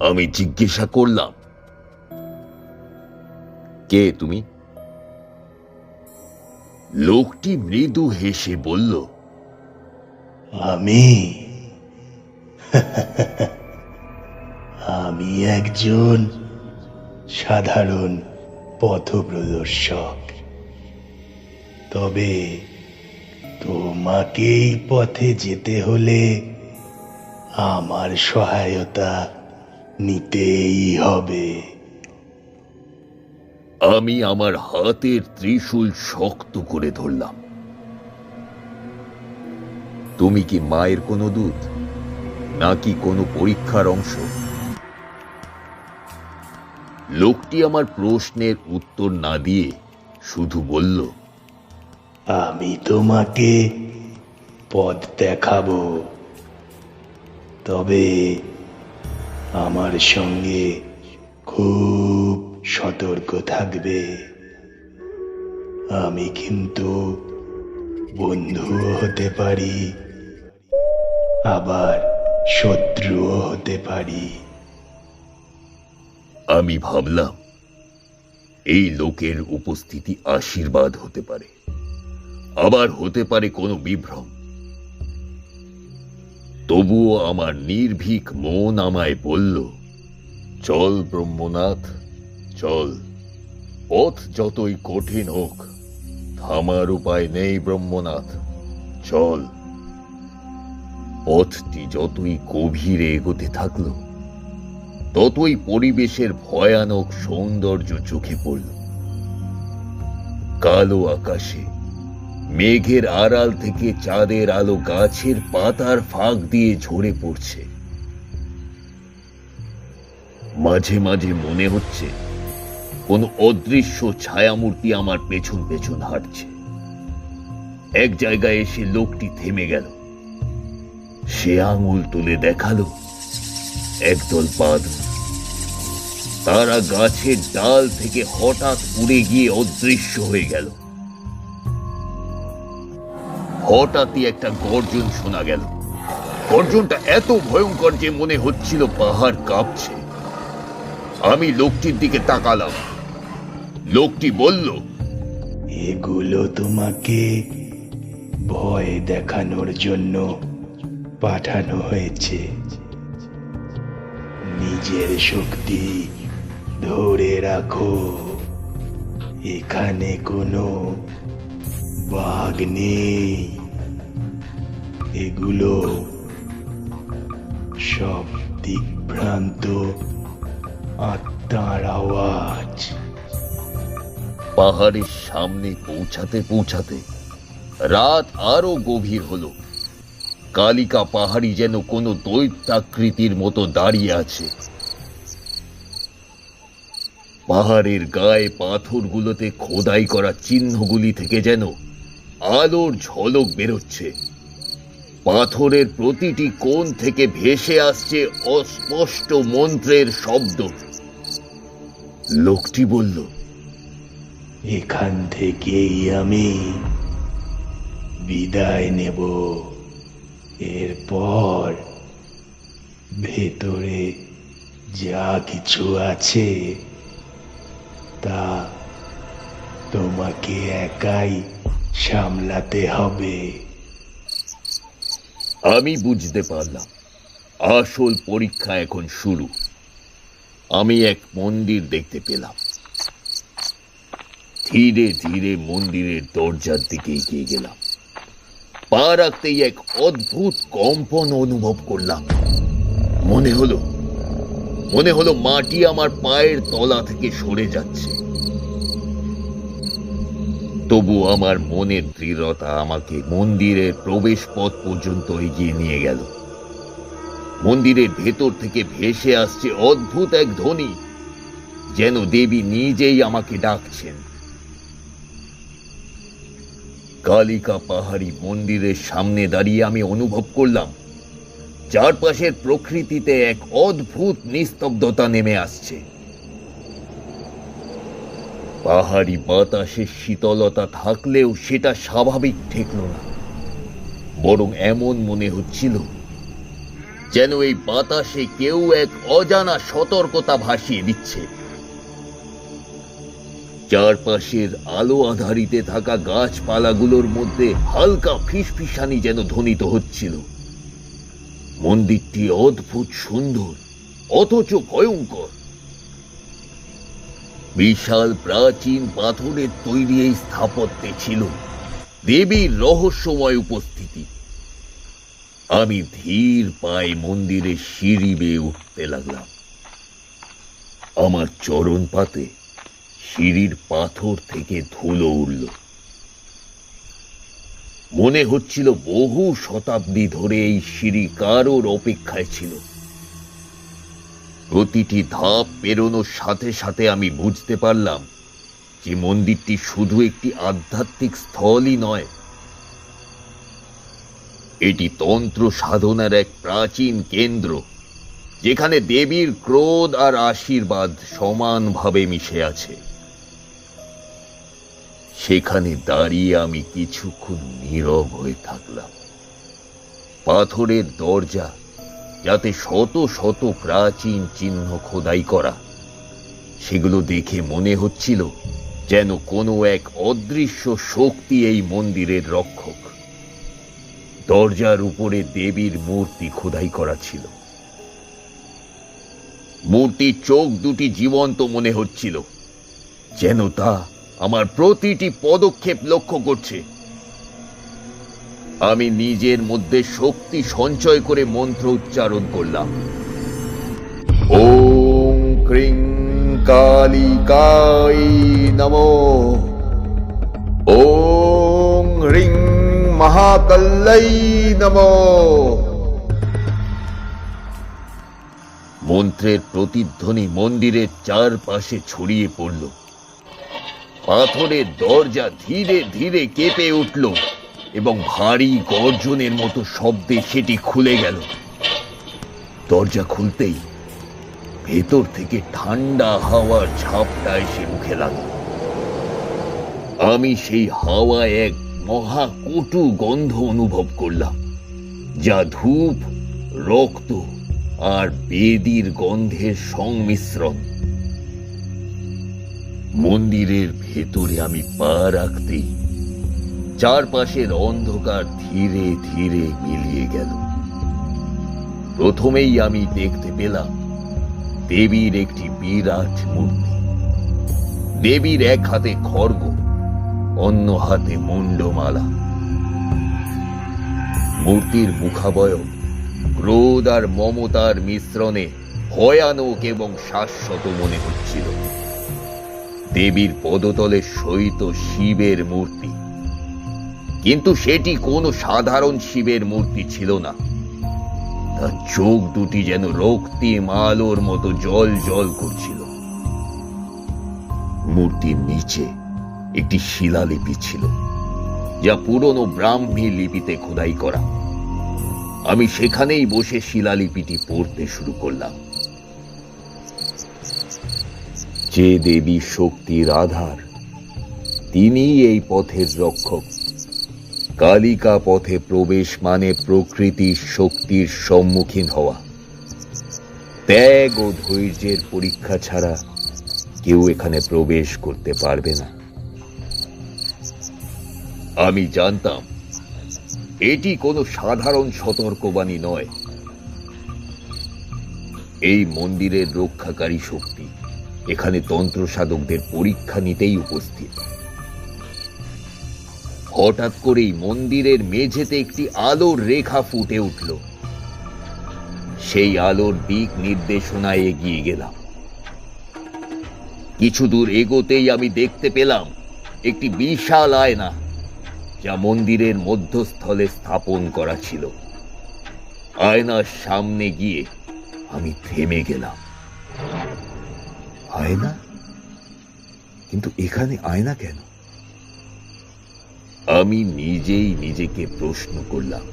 আমি জিজ্ঞাসা করলাম, কে তুমি? লোকটি মৃদু হেসে বলল, আমি আমি একজন সাধারণ পথপ্রদর্শক। তবে তোমাকে এই পথে যেতে হলে আমার সহায়তা নিতেই হবে। আমি আমার হাতের ত্রিশূল শক্ত করে ধরলাম। তুমি কি মায়ের কোনো দূত, নাকি কোনো পরীক্ষার অংশ? লোকটি আমার প্রশ্নের উত্তর না দিয়ে শুধু বলল, আমি তোমাকে পথ দেখাবো, তবে আমার সঙ্গে খুব সতর্ক থাকবে। আমি কিন্তু বন্ধুও হতে পারি, আবার শত্রুও হতে পারি। আমি ভাবলাম এই লোকের উপস্থিতি আশীর্বাদ হতে পারে, আবার হতে পারে কোনো বিভ্রম। তবুও আমার নির্ভীক মন আমায় বলল, চল ব্রহ্মনাথ, চল, পথ যতই কঠিন হোক, থামার উপায় নেই ব্রহ্মনাথ। চল। পথটি যতই গভীরে এগোতে থাকলো, ততই পরিবেশের ভয়ানক সৌন্দর্য চোখে পড়ল। কালো আকাশে মেঘের আড়াল থেকে চাঁদের আলো গাছের পাতার ফাঁক দিয়ে ঝরে পড়ছে। মাঝে মাঝে মনে হচ্ছে কোন অদৃশ্য ছায়ামূর্তি আমার পেছন পেছন হাঁটছে। এক জায়গায় এসে লোকটি থেমে গেল। সে আঙুল তুলে দেখালো একদল বাদুড়। তারা গাছের ডাল থেকে হঠাৎ উড়ে গিয়ে অদৃশ্য হয়ে গেল। হঠাৎই একটা গর্জন শোনা গেল। গর্জনটা এত ভয়ঙ্কর যে মনে হচ্ছিল পাহাড় কাঁপছে। আমি লোকটির দিকে তাকালাম। লোকটি বলল, এগুলো তোমাকে ভয় দেখানোর জন্য পাঠানো হয়েছে। নিজের শক্তি ধরে রাখো। এখানে কোনো বাঘ নেই। এগুলো সব দিকভ্রান্ত আত্মার আওয়াজ। পাহাড়ের সামনে পৌঁছাতে পৌঁছাতে রাত আরো গভীর হলো। কালিকা পাহাড়ি যেন কোনো দৈত্যাকৃতির মতো দাঁড়িয়ে আছে। পাহাড়ের গায়ে পাথরগুলোতে খোদাই করা চিহ্নগুলি থেকে যেন আলোর ঝলক বেরোচ্ছে। পাথরের প্রতিটি কোণ থেকে ভেসে আসছে অস্পষ্ট মন্ত্রের শব্দ। লোকটি বলল, এখান থেকেই আমি বিদায় নেব। এরপর ভেতরে যা কিছু আছে তা তোমাকে একাই সামলাতে হবে। আমি বুঝতে পারলাম আসল পরীক্ষা এখন শুরু। আমি এক মন্দির দেখতে পেলাম। ধীরে ধীরে মন্দিরের দরজার দিকে এগিয়ে গেলাম। পা রাখতেই এক অদ্ভুত কম্পন অনুভব করলাম। মনে হলো মাটি আমার পায়ের তলা থেকে সরে যাচ্ছে। তবু আমার মনের দৃঢ়তা আমাকে মন্দিরের প্রবেশ পথ পর্যন্ত এগিয়ে নিয়ে গেল। মন্দিরের ভেতর থেকে ভেসে আসছে অদ্ভুত এক ধ্বনি, যেন দেবী নিজেই আমাকে ডাকছেন। কালিকা পাহাড়ি মন্দিরের সামনে দাঁড়িয়ে আমি অনুভব করলাম চারপাশের প্রকৃতিতে এক অদ্ভুত নিস্তব্ধতা নেমে আসছে। পাহাড়ি বাতাসের শীতলতা থাকলেও সেটা স্বাভাবিক ঠেকল না। বরং এমন মনে হচ্ছিল যেন এই বাতাসে কেউ এক অজানা সতর্কতা ভাসিয়ে দিচ্ছে। চারপাশের আলো আধারিতে থাকা গাছপালাগুলোর মধ্যে হালকা ফিসফিসানি যেন ধ্বনিত হচ্ছিল। মন্দিরটি অদ্ভুত সুন্দর অথচ ভয়ঙ্কর। বিশাল প্রাচীন পাথরের তৈরি এই স্থাপত্যে ছিল দেবীর রহস্যময় উপস্থিতি। আমি ধীর পায়ে মন্দিরের সিঁড়ি বেয়ে উঠতে লাগলাম। আমার চরণ পাতে সিঁড়ির পাথর থেকে ধুলো উড়ল। মনে হচ্ছিল বহু শতাব্দী ধরে এই সিঁড়ি কারোর অপেক্ষায় ছিল। প্রতিটি ধাপ পেরোনোর সাথে সাথে আমি বুঝতে পারলাম যে মন্দিরটি শুধু একটি আধ্যাত্মিক স্থলই নয়, এটি তন্ত্র সাধনার এক প্রাচীন কেন্দ্র, যেখানে দেবীর ক্রোধ আর আশীর্বাদ সমানভাবে মিশে আছে। সেখানে দাঁড়িয়ে আমি কিছুক্ষণ নীরব হয়ে থাকলাম। পাথরের দরজা, যাতে শত শত প্রাচীন চিহ্ন খোদাই করা, সেগুলো দেখে মনে হচ্ছিল যেন কোনো এক অদৃশ্য শক্তি এই মন্দিরের রক্ষক। দরজার উপরে দেবীর মূর্তি খোদাই করা ছিল। মূর্তির চোখ দুটি জীবন্ত মনে হচ্ছিল। যেন তা আমার প্রতিটি পদক্ষেপ লক্ষ্য করছে। আমি নিজের মধ্যে শক্তি সঞ্চয় করে মন্ত্র উচ্চারণ করলাম। ওম ক্রিং কালিকাই নমঃ। ওম হ্রিং মহাকাল্লাই নমঃ। মন্ত্রের প্রতিধ্বনি মন্দিরের চারপাশে ছড়িয়ে পড়ল। পাথরের দরজা ধীরে ধীরে কেঁপে উঠল এবং ভারী গর্জনের মতো শব্দে সেটি খুলে গেল। দরজা খুলতেই ভেতর থেকে ঠান্ডা হাওয়ার ঝাপটা এসে মুখে লাগল। আমি সেই হাওয়ায় এক মহাকটু গন্ধ অনুভব করলাম, যা ধূপ, রক্ত আর বেদির গন্ধের সংমিশ্রণ। মন্দিরের ভেতরে আমি পা রাখতেই চারপাশের অন্ধকার ধীরে ধীরে মিলিয়ে গেল। প্রথমেই আমি দেখতে পেলাম দেবীর একটি বিরাট মূর্তি। দেবীর এক হাতে খড়গ, অন্য হাতে মুন্ডমালা। মূর্তির মুখাবয়ব ক্রোধ আর মমতার মিশ্রণে ভয়ানক এবং শাশ্বত মনে হচ্ছিল। দেবীর পদতলে শয়িত শিবের মূর্তি, কিন্তু সেটি কোনো সাধারণ শিবের মূর্তি ছিল না। তার চোখ দুটি যেন রক্তিম আলোর মতো জল জল করছিল। মূর্তির নিচে একটি শিলালিপি ছিল, যা পুরনো ব্রাহ্মী লিপিতে খোদাই করা। আমি সেখানেই বসে শিলালিপিটি পড়তে শুরু করলাম। যে দেবী শক্তির আধার, তিনি এই পথের রক্ষক। কালিকা পথে প্রবেশ মানে প্রকৃতির শক্তির সম্মুখীন হওয়া। ত্যাগ ও ধৈর্যের পরীক্ষা ছাড়া কেউ এখানে প্রবেশ করতে পারবে না। আমি জানতাম এটি কোনো সাধারণ সতর্কবাণী নয়। এই মন্দিরের রক্ষাকারী শক্তি এখানে তন্ত্র সাধকদের পরীক্ষা নিতেই উপস্থিত। হঠাৎ করেই মন্দিরের মেঝেতে একটি আলোর রেখা ফুটে উঠল। সেই আলোর দিক নির্দেশনায় এগিয়ে গেলাম। কিছু দূর এগোতেই আমি দেখতে পেলাম একটি বিশাল আয়না, যা মন্দিরের মধ্যস্থলে স্থাপন করা ছিল। আয়নার সামনে গিয়ে আমি থেমে গেলাম। আয়না? কিন্তু এখানে আয়না কেন? আমি নিজেই নিজেকে প্রশ্ন করলাম,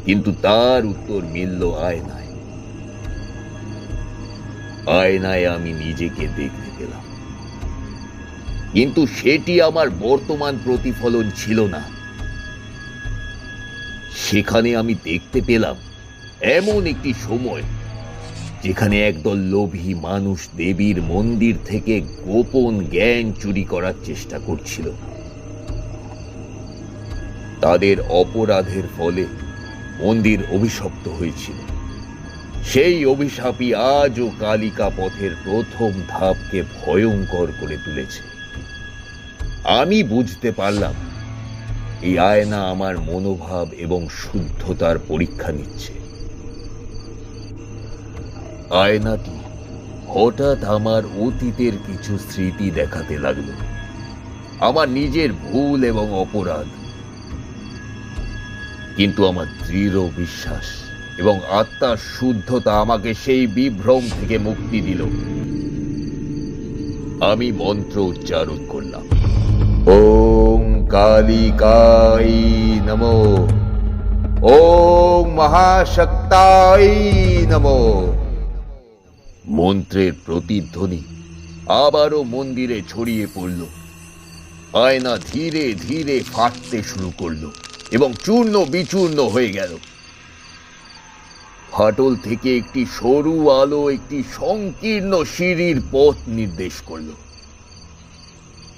কিন্তু তার উত্তর মিলল আয়নায়। আয়নায় আমি নিজেকে দেখতে পেলাম, কিন্তু সেটি আমার বর্তমান প্রতিফলন ছিল না। সেখানে আমি দেখতে পেলাম এমন একটি সময় যেখানে একদল লোভী মানুষ দেবীর মন্দির থেকে গোপন জ্ঞান চুরি করার চেষ্টা করছিল। তাদের অপরাধের ফলে মন্দির অভিশপ্ত হয়েছিল। সেই অভিশাপই আজও কালিকা পথের প্রথম ধাপকে ভয়ঙ্কর করে তুলেছে। আমি বুঝতে পারলাম এই আয়না আমার মনোভাব এবং শুদ্ধতার পরীক্ষা নিচ্ছে। আয়নাটি হঠাৎ আমার অতীতের কিছু স্মৃতি দেখাতে লাগলো, আমার নিজের ভুল এবং অপরাধ। কিন্তু আমার দৃঢ় বিশ্বাস এবং আত্মার শুদ্ধতা আমাকে সেই বিভ্রম থেকে মুক্তি দিল। আমি মন্ত্র উচ্চারণ করলাম, ওম কালিকাই নমঃ, ওম মহাশক্তাই নমঃ। মন্ত্রের প্রতিধ্বনি আবারও মন্দিরে ছড়িয়ে পড়ল। আয়না ধীরে ধীরে ফাটতে শুরু করলো এবং চূর্ণ বিচূর্ণ হয়ে গেল। ফাটল থেকে একটি সরু আলো একটি সংকীর্ণ সিঁড়ির পথ নির্দেশ করল।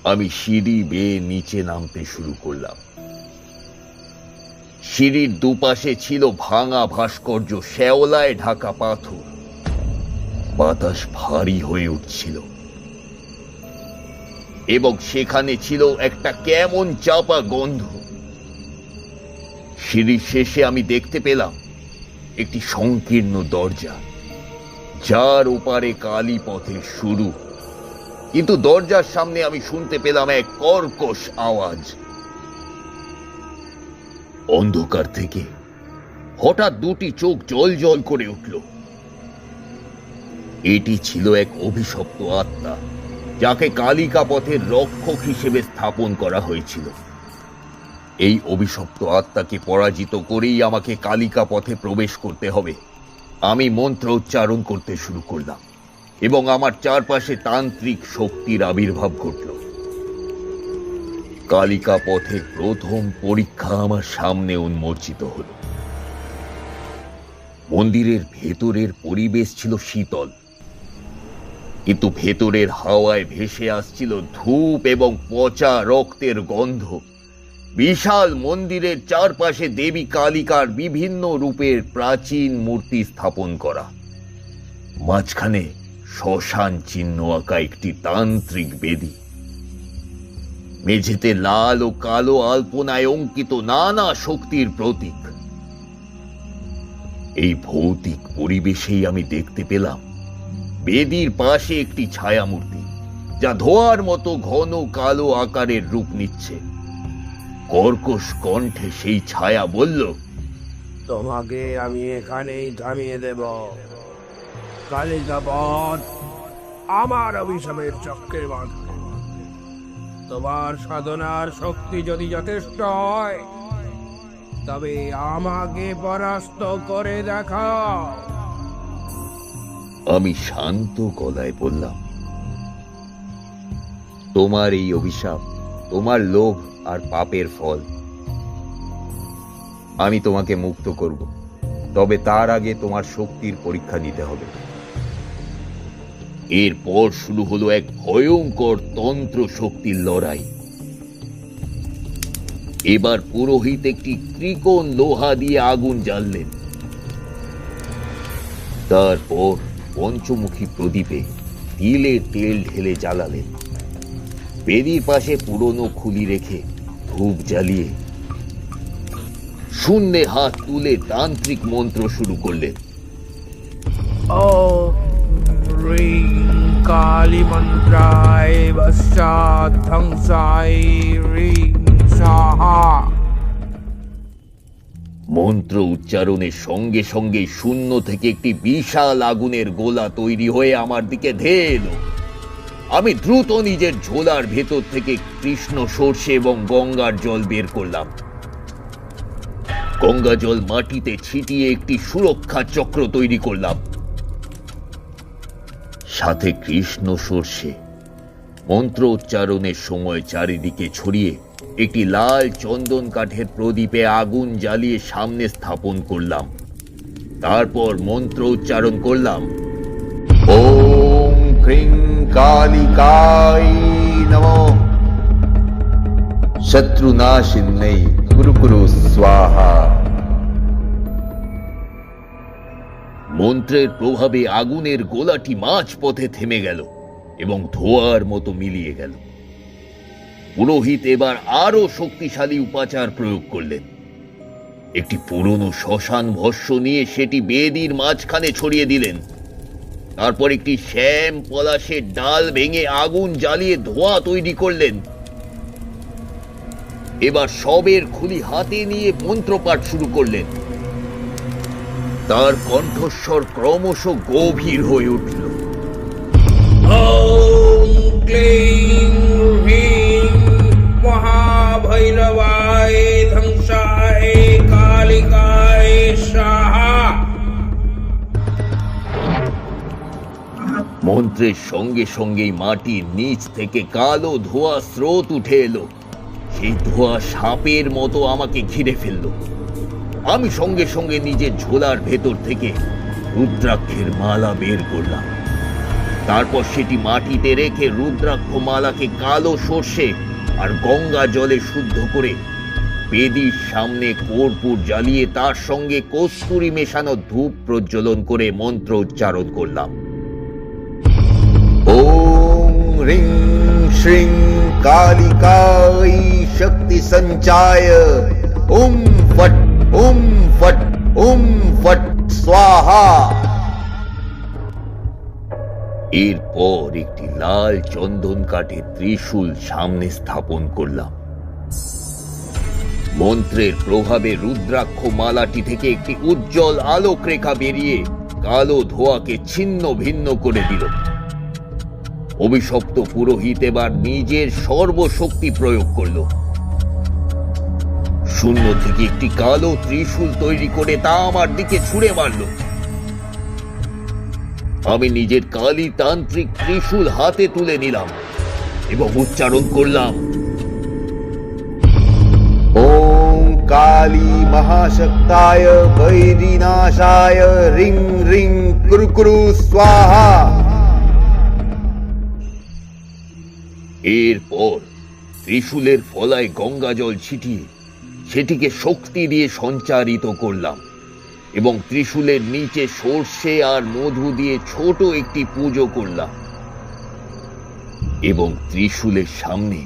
আমি সিঁড়ি বেয়ে নিচে নামতে শুরু করলাম। সিঁড়ির দুপাশে ছিল ভাঙা ভাস্কর্য, শ্যাওলায় ঢাকা পাথর। বাতাস ভারী হয়ে উঠছিল। এবং সেখানে ছিল একটা কেমন চাপা গন্ধ। সিঁড়ির শেষে আমি দেখতে পেলাম একটি সংকীর্ণ দরজা, যার ওপারে কালী পথের শুরু। কিন্তু দরজার সামনে আমি শুনতে পেলাম এক কর্কশ আওয়াজ। অন্ধকার থেকে হঠাৎ দুটি চোখ জ্বলজ্বল করে উঠল। এটি ছিল এক অভিশপ্ত আত্মা, যাকে কালিকা পথের রক্ষক হিসেবে স্থাপন করা হয়েছিল। এই অভিশপ্ত আত্মাকে পরাজিত করেই আমাকে কালিকা পথে প্রবেশ করতে হবে। আমি মন্ত্র উচ্চারণ করতে শুরু করলাম এবং আমার চারপাশে তান্ত্রিক শক্তির আবির্ভাব ঘটল। কালিকা পথের প্রথম পরীক্ষা আমার সামনে উন্মোচিত হল। মন্দিরের ভেতরের পরিবেশ ছিল শীতল, কিন্তু ভেতরের হাওয়ায় ভেসে আসছিল ধূপ এবং পচা রক্তের গন্ধ। বিশাল মন্দিরের চারপাশে দেবী কালিকার বিভিন্ন রূপের প্রাচীন মূর্তি স্থাপন করা। মাঝখানে শ্মশান চিহ্ন আঁকা একটি তান্ত্রিক বেদী। মেঝেতে লাল ও কালো আলপনায় অঙ্কিত নানা শক্তির প্রতীক। এই ভৌতিক পরিবেশেই আমি দেখতে পেলাম বেদীর পাশে একটি ছায়ামূর্তি, যা ধোঁয়ার মতো ঘন কালো আকারের রূপ নিচ্ছে। কর্কশ কণ্ঠে সেই ছায়া বলল, তোমাকে আমি এখানেই থামিয়ে দেব। কালিকা পথ আমার অভিশাপের চক্রে বাঁধা। তোমার সাধনার শক্তি যদি যথেষ্ট হয়, তবে আমাকে পরাস্ত করে দেখাও। আমি শান্ত গলায় বললাম, তোমার এই অভিশাপ তোমার লোভ আর পাপের ফল। আমি তোমাকে মুক্ত করব, তবে তার আগে তোমার শক্তির পরীক্ষা নিতে হবে। এরপর শুরু হলো এক ভয়ঙ্কর তন্ত্র শক্তির লড়াই। এবার পুরোহিত একটি ত্রিকোণ লোহা দিয়ে আগুন জ্বাললেন। তারপর পঞ্চমুখী প্রদীপে তিলের তেল ঢেলে জ্বালালেন। বেদির পাশে পুরনো খুলি রেখে ধূপ জ্বালিয়ে শূন্যে হাত তুলে তান্ত্রিক মন্ত্র শুরু করলেন। কালী মন্ত্রায় পশ্চাৎ ধ্বংসায় রিং সাহা। মন্ত্র উচ্চারণের সঙ্গে সঙ্গে শূন্য থেকে একটি বিশাল আগুনের গোলা তৈরি হয়ে আমার দিকে ধেয়ে এলো। আমি দ্রুত নিজের ঝোলার ভেতর থেকে কৃষ্ণ সর্ষে এবং গঙ্গার জল বের করলাম। গঙ্গা জল মাটিতে ছিটিয়ে একটি সুরক্ষা চক্র তৈরি করলাম। সাথে কৃষ্ণ সর্ষে মন্ত্র উচ্চারণের সময় চারিদিকে ছড়িয়ে একটি লাল চন্দন কাঠের প্রদীপে আগুন জ্বালিয়ে সামনে স্থাপন করলাম। তারপর মন্ত্র উচ্চারণ করলাম, ওম ক্রিং কালিকায় নমঃ, শত্রুনাশিন্যৈ কুরু কুরু স্বাহা। মন্ত্রের প্রভাবে আগুনের গোলাটি মাঝপথে থেমে গেল এবং ধোঁয়ার মতো মিলিয়ে গেল। পুরোহিত এবার আরো শক্তিশালী উপাচার প্রয়োগ করলেন। একটি পুরনো শ্মশান ভস্য নিয়ে সেটি বেদির মাঝখানে ছড়িয়ে দিলেন। তারপর একটি শ্যাম পলাশের ডাল ভেঙে আগুন জ্বালিয়ে ধোঁয়া তৈরি করলেন। এবার শবের খুলি হাতে নিয়ে মন্ত্রপাঠ শুরু করলেন। তার কণ্ঠস্বর ক্রমশ গভীর হয়ে উঠল। ওম ক্লিং হ্রিং মহাভৈরবায় ধ্বংসায় কালিকায় সাহা। মন্ত্রের সঙ্গে সঙ্গেই মাটির নিচ থেকে কালো ধোঁয়া স্রোত উঠে এলো। সেই ধোঁয়া সাপের মতো আমাকে ঘিরে ফেলল। আমি সঙ্গে সঙ্গে নিজের ঝোলার ভেতর থেকে রুদ্রাক্ষের মালা বের করলাম। তারপর সেটি মাটিতে রেখে রুদ্রাক্ষ মালাকে কালো সর্ষে আর গঙ্গা জলে শুদ্ধ করে বেদির সামনে কর্পূর জ্বালিয়ে তার সঙ্গে কস্তুরী মেশানো ধূপ প্রজ্বলন করে মন্ত্র উচ্চারণ করলাম। ওম রিং শ্রিং কালিকাই শক্তি সঞ্চায় ওম ফট ওম ফট ওম ফট স্বাহা। এরপর একটি লাল চন্দন কাঠের ত্রিশূল সামনে স্থাপন করলাম। মন্ত্রের প্রভাবে রুদ্রাক্ষ মালাটি থেকে একটি উজ্জ্বল আলোক রেখা বেরিয়ে কালো ধোঁয়াকে ছিন্ন ভিন্ন করে দিল। অভিশপ্ত পুরোহিত এবার নিজের সর্বশক্তি প্রয়োগ করল। শূন্য থেকে একটি কালো ত্রিশূল তৈরি করে তা আমার দিকে ছুঁড়ে মারল। আমি নিজের কালী তান্ত্রিক ত্রিশূল হাতে তুলে নিলাম এবং উচ্চারণ করলাম, ওম কালী মহাশক্তায় বৈরিনাশায় রিং রিং কুরকুরু স্বাহা। এরপর ত্রিশূলের ফলায় গঙ্গা জল ছিটিয়ে সেটিকে শক্তি দিয়ে সঞ্চারিত করলাম এবং ত্রিশূলের নিচে সর্ষে আর মধু দিয়ে ছোট একটি পুজো করলাম এবং ত্রিশূলের সামনে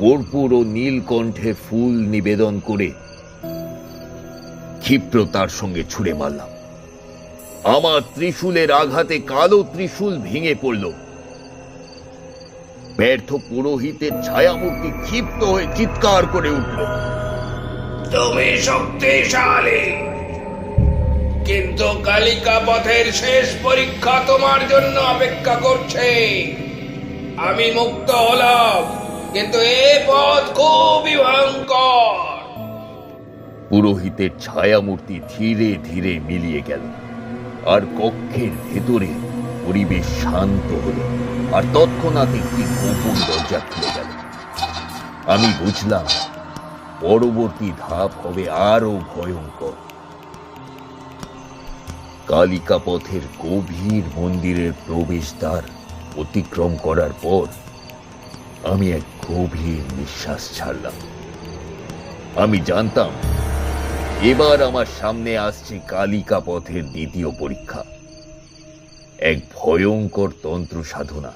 কর্পূর ও নীলকণ্ঠে ফুল নিবেদন করে ক্ষিপ্রতার সঙ্গে ছুঁড়ে মারলাম। আমার ত্রিশূলের আঘাতে কালো ত্রিশূল ভেঙে পড়ল। ব্যর্থ পুরোহিতের ছায়ামূর্তি ক্ষিপ্ত হয়ে চিৎকার করে উঠল, তুমি শক্তিশালী, কিন্তু কালিকা পথের শেষ পরীক্ষা তোমার জন্য অপেক্ষা করছে। আমি মুক্ত হলাম, কিন্তু এ পথ খুবই ভয়ঙ্কর। পুরোহিতের ছায়ামূর্তি ধীরে ধীরে মিলিয়ে গেল আর কক্ষের ভেতরে পরিবেশ শান্ত হলো আর তৎক্ষণাৎ একটি গোপন দরজা খুলে গেল। আমি বুঝলাম পরবর্তী ধাপ হবে আরো ভয়ঙ্কর। কালিকা পথের গভীর মন্দিরের প্রবেশদ্বার অতিক্রম করার পর আমি এক গভীর নিঃশ্বাস ছাড়লাম। আমি জানতাম এবার আমার সামনে আসছে কালিকা পথের দ্বিতীয় পরীক্ষা, এক ভয়ঙ্কর তন্ত্র সাধনা,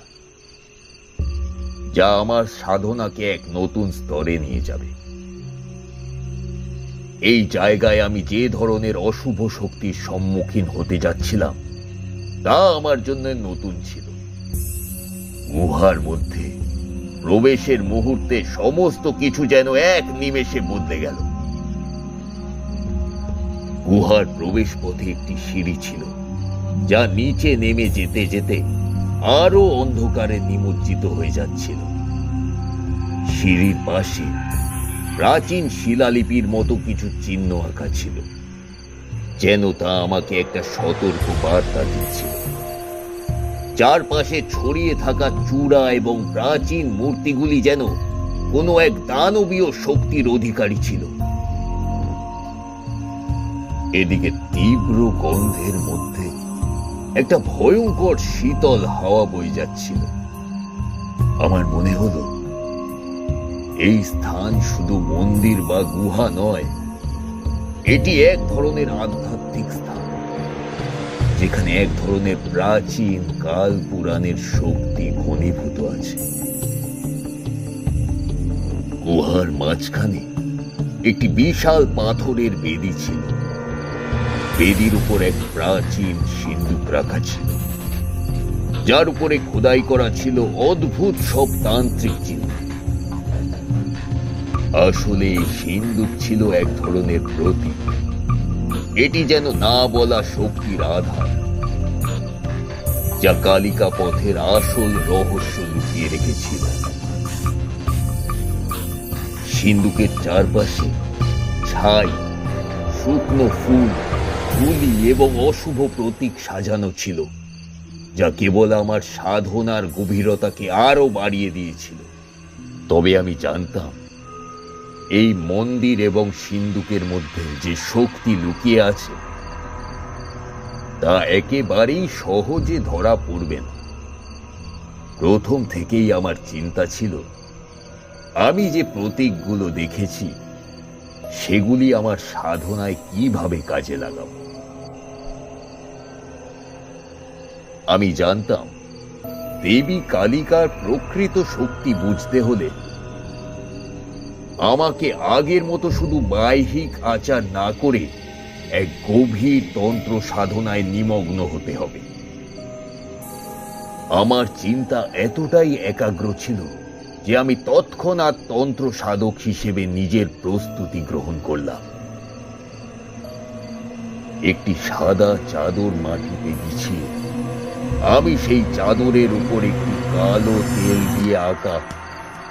যা আমার সাধনাকে এক নতুন স্তরে নিয়ে যাবে। এই জায়গায় আমি যে ধরনের অশুভ শক্তির সম্মুখীন হতে যাচ্ছিলাম তা আমার জন্য নতুন ছিল। গুহার মধ্যে প্রবেশের মুহূর্তে সমস্ত কিছু যেন এক নিমেষে বদলে গেল। গুহার প্রবেশ পথে একটি সিঁড়ি ছিল, যা নিচে নেমে যেতে যেতে আরো অন্ধকারে নিমজ্জিত হয়ে যাচ্ছিল। সিঁড়ির পাশে প্রাচীন শিলালিপির মতো কিছু চিহ্ন আঁকা ছিল, যেন তা আমাকে একটা সতর্ক বার্তা দিচ্ছিল। চারপাশে ছড়িয়ে থাকা চূড়া এবং প্রাচীন মূর্তিগুলি যেন কোনো এক দানবীয় শক্তির অধিকারী ছিল। এদিকে তীব্র গন্ধের মধ্যে একটা ভয়ঙ্কর শীতল হাওয়া বয়ে যাচ্ছিল। আমার মনে হলো এই স্থান শুধু মন্দির বা গুহা নয়, এটি এক ধরনের আধ্যাত্মিক স্থান, যেখানে এক ধরনের প্রাচীন কাল পুরাণের শক্তি ঘনীভূত আছে। গুহার মাঝখানে একটি বিশাল পাথরের বেদি ছিল। বেদির উপর এক প্রাচীন সিন্দুক রাখা ছিল, যার উপরে খোদাই করা ছিল অদ্ভুত সব তান্ত্রিক চিহ্ন। আসলে এই সিন্দুক ছিল এক ধরনের প্রতীক। এটি যেন না বলা শক্তির আধার, যা কালিকা পথের আসল রহস্য লুকিয়ে রেখেছিল। সিন্দুকের চারপাশে ছাই, শুকনো ফুল, ধুলি এবং অশুভ প্রতীক সাজানো ছিল, যা কেবল আমার সাধনার গভীরতাকে আরো বাড়িয়ে দিয়েছিল। তবে আমি জানতাম এই মন্দির এবং সিন্দুকের মধ্যে যে শক্তি লুকিয়ে আছে তা একেবারেই সহজে ধরা পড়বে না। প্রথম থেকেই আমার চিন্তা ছিল, আমি যে প্রতীকগুলো দেখেছি সেগুলি আমার সাধনায় কিভাবে কাজে লাগাবো। আমি জানতাম দেবী কালিকার প্রকৃত শক্তি বুঝতে হলে আমাকে আগের মতো শুধু বাহ্যিক আচার না করে এক গভীর তন্ত্র সাধনায় নিমগ্ন হতে হবে। আমার চিন্তা এতটাই একাগ্র ছিল যে আমি তৎক্ষণাৎ তন্ত্র সাধক হিসেবে নিজের প্রস্তুতি গ্রহণ করলাম। একটি সাদা চাদর মাটিতে বিছিয়ে আমি সেই চাদরের উপর একটি কালো তেল দিয়ে আঁকা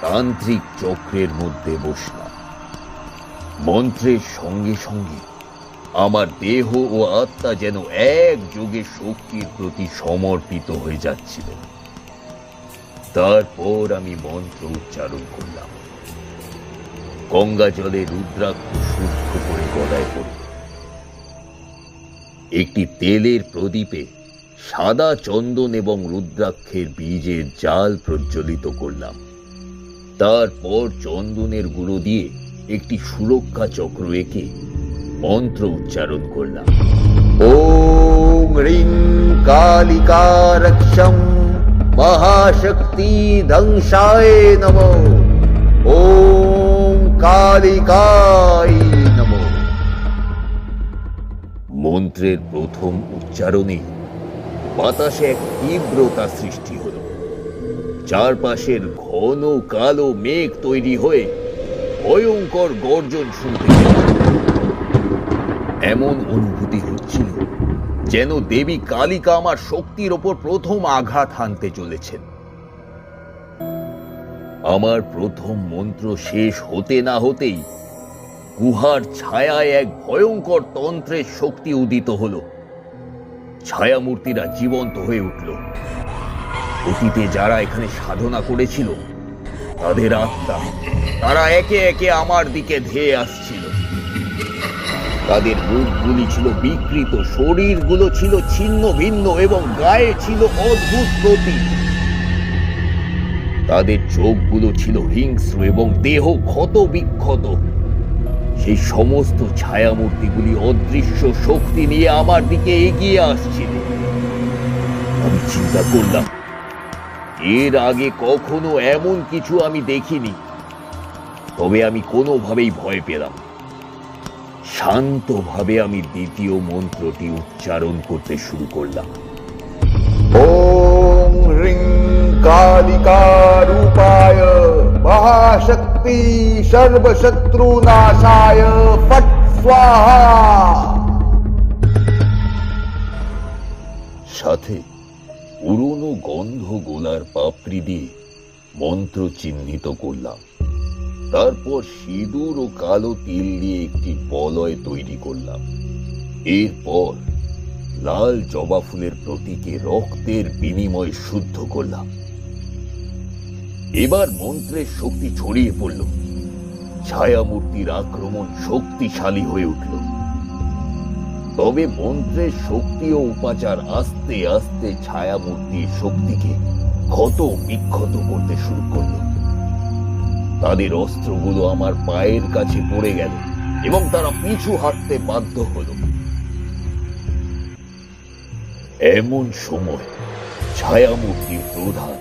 তান্ত্রিক চক্রের মধ্যে বসলাম। মন্ত্রের সঙ্গে সঙ্গে আমার দেহ ও আত্মা যেন একযোগে শক্তির প্রতি সমর্পিত হয়ে যাচ্ছিল। তারপর আমি মন্ত্র উচ্চারণ করলাম। গঙ্গা জলে রুদ্রাক্ষ শুদ্ধ করে গলায় পড়ল। একটি তেলের প্রদীপে সাদা চন্দন এবং রুদ্রাক্ষের বীজের জাল প্রজ্বলিত করলাম। তারপর চন্দনের গুঁড়ো দিয়ে একটি সুরক্ষা চক্র এঁকে মন্ত্র উচ্চারণ করলাম। ওম হ্রিং কালিকা রক্ষম মহাশক্তি ধ্বংসায় নমো। ওম কালিকায় নমো। মন্ত্রের প্রথম উচ্চারণে বাতাসে এক তীব্রতা সৃষ্টি হল। চারপাশের ঘন কালো মেঘ তৈরি হয়ে ভয়ঙ্কর গর্জন শুনতে পেলাম। এমন অনুভূতি হচ্ছিল যেন দেবী কালিকা আমার শক্তির ওপর প্রথম আঘাত হানতে চলেছেন। আমার প্রথম মন্ত্র শেষ হতে না হতেই গুহার ছায়ায় এক ভয়ঙ্কর তন্ত্রের শক্তি উদিত হল। ছায়ামূর্তিরা জীবন্ত হয়ে উঠল। অতীতে যারা এখানে সাধনা করেছিল তাদের আত্মা, তারা একে একে আমার দিকে ধেয়ে আসছিল। তাদের মুখগুলি ছিল বিকৃত, শরীরগুলো ছিল ছিন্ন ভিন্ন এবং গায়ে ছিল অদ্ভুত প্রতীক। তাদের চোখগুলো ছিল হিংস্র এবং দেহ ক্ষত বিক্ষত। সেই সমস্ত ছায়ামূর্তিগুলি অদৃশ্য শক্তি নিয়ে আমার দিকে এগিয়ে আসছিল। আমি চিন্তা করলাম, এর আগে কখনো এমন কিছু আমি দেখিনি। তবে আমি কোনোভাবেই ভয় পেলাম। শান্তভাবে আমি দ্বিতীয় মন্ত্রটি উচ্চারণ করতে শুরু করলাম। ওম হ্রিং কালিকা রূপায় মহাশক্তি সর্বশত্রু নাশায় ফট স্বাহা। সাথে পুরনো গন্ধ গোলার পাপড়ি দিয়ে মন্ত্র চিহ্নিত করলাম। তারপর সিঁদুর ও কালো তিল দিয়ে একটি বলয় তৈরি করলাম। এরপর লাল জবা ফুলের প্রতীকে রক্তের বিনিময়ে শুদ্ধ করলাম। এবার মন্ত্রের শক্তি ছড়িয়ে পড়ল। ছায়ামূর্তির আক্রমণ শক্তিশালী হয়ে উঠল। তবে মন্ত্রের শক্তি ও উপাচার আস্তে আস্তে ছায়ামূর্তির শক্তিকে ক্ষত বিক্ষত করতে শুরু করল। তাদের অস্ত্রগুলো আমার পায়ের কাছে পড়ে গেল এবং তারা পিছু হাঁটতে বাধ্য হল। এমন সময় ছায়ামূর্তির প্রধান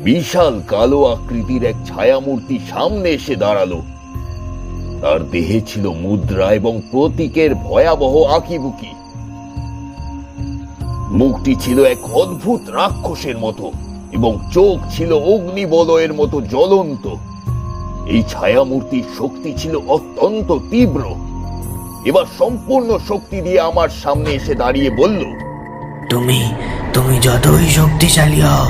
বিশাল কালো আকৃতির এক ছায়ামূর্তি সামনে এসে দাঁড়ালো। তার দেহে ছিল মুদ্রা এবং প্রতীকের ভয়াবহ আঁকিবুকি। মুখটি ছিল এক অদ্ভুত রাক্ষসের মতো এবং চোখ ছিল অগ্নিবলয়ের মতো জ্বলন্ত। এই ছায়ামূর্তির শক্তি ছিল অত্যন্ত তীব্র। এবার সম্পূর্ণ শক্তি দিয়ে আমার সামনে এসে দাঁড়িয়ে বলল, তুমি যতই শক্তিশালী হও,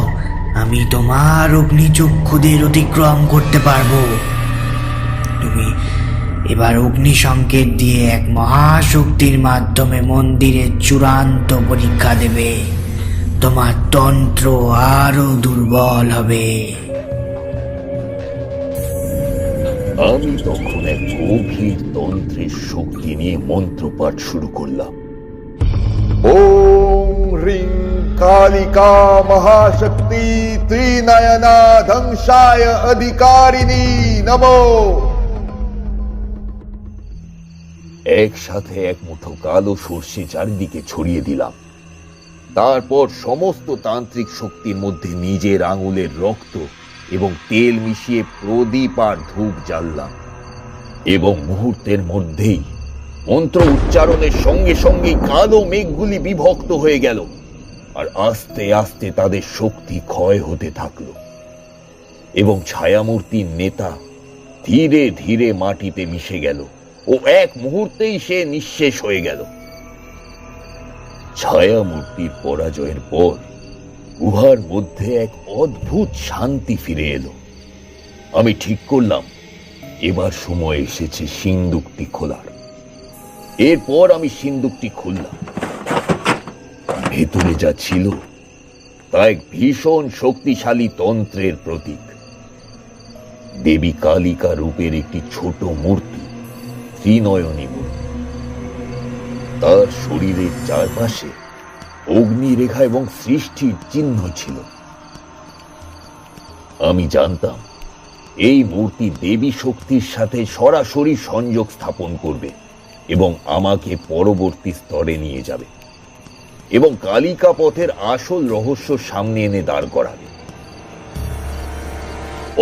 আমি তোমার অগ্নিচক্ষুদের অতিক্রম করতে পারবো। তুমি এবার অগ্নি সংকেত দিয়ে এক মহাশক্তির মাধ্যমে মন্দিরের চূড়ান্ত পরীক্ষা দেবে। তোমার তন্ত্র আরো দুর্বল হবে। আমি তখন এক গভীর তন্ত্রের শক্তি নিয়ে মন্ত্রপাঠ শুরু করলাম। ওম হ্রিং কালিকা মহাশক্তি ত্রিনয়না ধ্বংসায় অধিকারিণী নমো। একসাথে এক মুঠো কালো সর্ষে চারিদিকে ছড়িয়ে দিলাম। তারপর সমস্ত তান্ত্রিক শক্তির মধ্যে নিজের আঙুলের রক্ত এবং তেল মিশিয়ে প্রদীপ আর ধূপ জ্বাললাম, এবং মুহূর্তের মধ্যেই মন্ত্র উচ্চারণের সঙ্গে সঙ্গেই কালো মেঘগুলি বিভক্ত হয়ে গেল, আর আস্তে আস্তে তাদের শক্তি ক্ষয় হতে থাকলো, এবং ছায়ামূর্তির নেতা ধীরে ধীরে মাটিতে মিশে গেল ও এক মুহূর্তেই সে নিঃশেষ হয়ে গেল। ছায়ামূর্তির পরাজয়ের পর গুহার মধ্যে এক অদ্ভুত শান্তি ফিরে এলো। আমি ঠিক করলাম এবার সময় এসেছে সিন্দুকটি খোলার। এরপর আমি সিন্দুকটি খুললাম। ভেতরে যা ছিল তা এক ভীষণ শক্তিশালী তন্ত্রের প্রতীক। দেবী কালিকা রূপের একটি ছোট মূর্তি, ত্রিনয়নী মূর্তি। তার শরীরের চারপাশে অগ্নিরেখা এবং সৃষ্টির চিহ্ন ছিল। আমি জানতাম এই মূর্তি দেবী শক্তির সাথে সরাসরি সংযোগ স্থাপন করবে এবং আমাকে পরবর্তী স্তরে নিয়ে যাবে এবং কালিকা পথের আসল রহস্য সামনে এনে দাঁড় করাবে।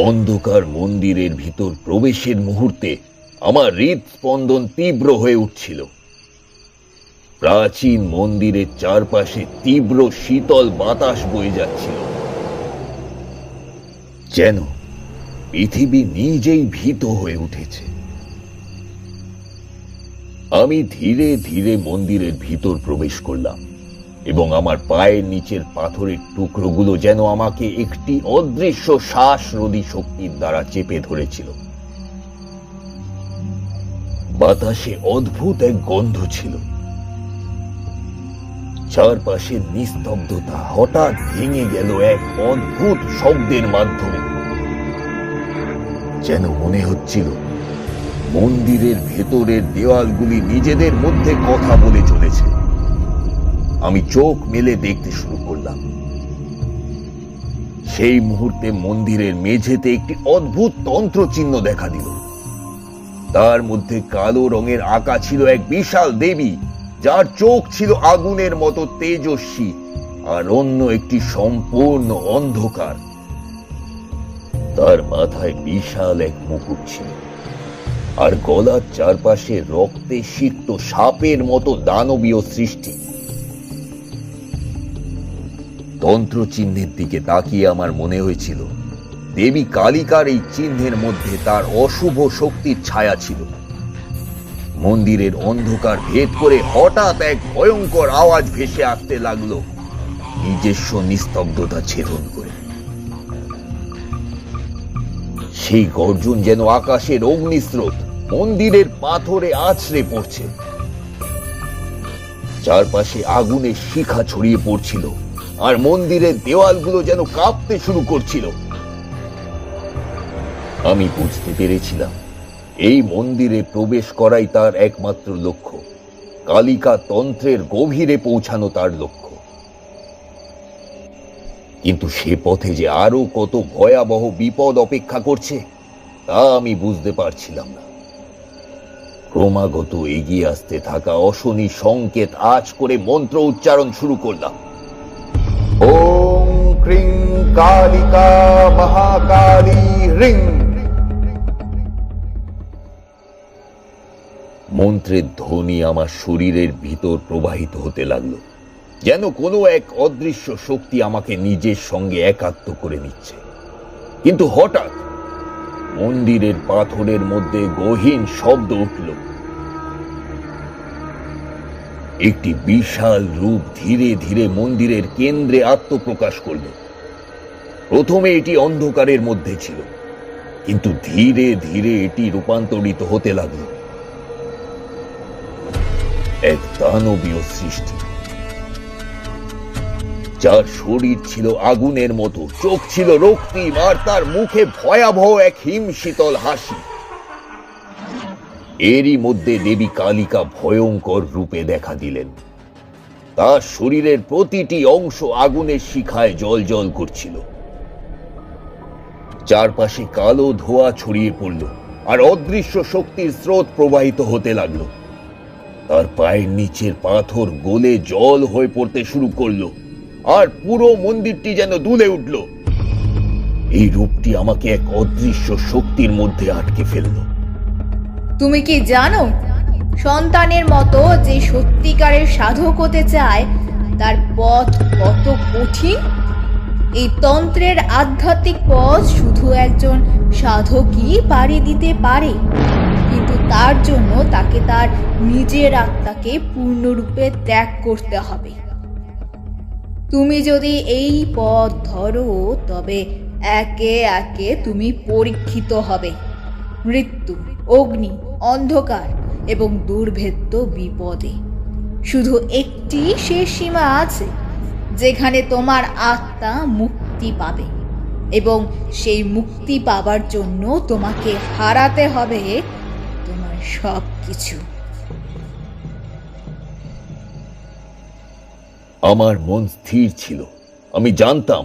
অন্ধকার মন্দিরের ভিতর প্রবেশের মুহূর্তে আমার হৃদস্পন্দন তীব্র হয়ে উঠছিল। প্রাচীন মন্দিরের চারপাশে তীব্র শীতল বাতাস বয়ে যাচ্ছিল, যেন পৃথিবী নিজেই ভীত হয়ে উঠেছে। আমি ধীরে ধীরে মন্দিরের ভিতর প্রবেশ করলাম এবং আমার পায়ের নিচের পাথরের টুকরোগুলো যেন আমাকে একটি অদৃশ্য শ্বাসরোধী শক্তির দ্বারা চেপে ধরেছিল। বাতাসে অদ্ভুত এক গন্ধ ছিল। চারপাশের নিস্তব্ধতা হঠাৎ ভেঙে গেল এক অদ্ভুত শব্দের মাধ্যমে। যেন মনে হচ্ছিল মন্দিরের ভেতরের দেওয়ালগুলি নিজেদের মধ্যে কথা বলে চলেছে। আমি চোখ মেলে দেখতে শুরু করলাম। সেই মুহূর্তে মন্দিরের মেঝেতে একটি অদ্ভুত তন্ত্র চিহ্ন দেখা দিল। তার মধ্যে কালো রঙের আঁকা ছিল এক বিশাল দেবী, যার চোখ ছিল আগুনের মতো তেজস্বী, আর অন্য একটি সম্পূর্ণ অন্ধকার। তার মাথায় বিশাল এক মুকুট ছিল, আর গলার চারপাশে রক্তে সিক্ত সাপের মতো দানবীয় সৃষ্টি। তন্ত্র চিহ্নের দিকে তাকিয়ে আমার মনে হয়েছিল দেবী কালিকার এই চিহ্নের মধ্যে তার অশুভ শক্তির ছায়া ছিল। মন্দিরের অন্ধকার ভেদ করে হঠাৎ এক ভয়ঙ্কর আওয়াজ ভেসে আসতে লাগলো, নিজস্ব নিস্তব্ধতা ছেদন করে। সেই গর্জন যেন আকাশের অগ্নিস্রোত মন্দিরের পাথরে আছড়ে পড়ছে। চারপাশে আগুনের শিখা ছড়িয়ে পড়ছিল, আর মন্দিরের দেওয়ালগুলো যেন কাঁপতে শুরু করছিল। আমি বুঝতে পেরেছিলাম এই মন্দিরে প্রবেশ করাই তার একমাত্র লক্ষ্য, কালিকা তন্ত্রের গভীরে পৌঁছানো তার লক্ষ্য। কিন্তু সে পথে যে আরো কত ভয়াবহ বিপদ অপেক্ষা করছে তা আমি বুঝতে পারছিলাম না। ক্রমাগত এগিয়ে আসতে থাকা অশনি সংকেত আজ করে মন্ত্র উচ্চারণ শুরু করলাম। ওম ক্রিং কালিকা মহাকালী হ্রিং। মন্ত্রের ধ্বনি আমার শরীরের ভিতর প্রবাহিত হতে লাগলো, যেন কোনো এক অদৃশ্য শক্তি আমাকে নিজের সঙ্গে একাত্ম করে নিচ্ছে। কিন্তু হঠাৎ মন্দিরের পাথরের মধ্যে গহীন শব্দ উঠল। একটি বিশাল রূপ ধীরে ধীরে মন্দিরের কেন্দ্রে আত্মপ্রকাশ করল। প্রথমে এটি অন্ধকারের মধ্যে ছিল, কিন্তু ধীরে ধীরে এটি রূপান্তরিত হতে লাগলো এক দানবীয় সৃষ্টি, যার শরীর ছিল আগুনের মতো, চোখ ছিল রক্তিম, আর তার মুখে ভয়াবহ এক হিমশীতল হাসি। এরই মধ্যে দেবী কালিকা ভয়ঙ্কর রূপে দেখা দিলেন। তার শরীরের প্রতিটি অংশ আগুনের শিখায় জ্বলজ্বল করছিল। চারপাশে কালো ধোঁয়া ছড়িয়ে পড়ল, আর অদৃশ্য শক্তির স্রোত প্রবাহিত হতে লাগলো। তার পায়ের নিচের পাথর গলে জল হয়ে পড়তে শুরু করলো, আর পুরো মন্দিরটি যেন দুলে উঠল। এই রূপটি আমাকে এক অদৃশ্য শক্তির মধ্যে আটকে ফেলল। তুমি কি জানো, সন্তানের মতো যে সত্যিকারের সাধক হতে চায় তার পথ কত কঠিন? এই তন্ত্রের আধ্যাত্মিক পথ শুধু একজন সাধকই পাড়ি দিতে পারে, কিন্তু তার জন্য তাকে তার নিজের আত্মাকে পূর্ণরূপে ত্যাগ করতে হবে। তুমি যদি এই পথ ধরো তবে একে একে তুমি পরীক্ষিত হবে মৃত্যু, অগ্নি, অন্ধকার এবং দুর্ভেদ্য বিপদে। শুধু একটি শেষ সীমা আছে যেখানে তোমার আত্মা মুক্তি পাবে, এবং সেই মুক্তি পাবার জন্য তোমাকে হারাতে হবে তোমার সব কিছু। আমার মন স্থির ছিল। আমি জানতাম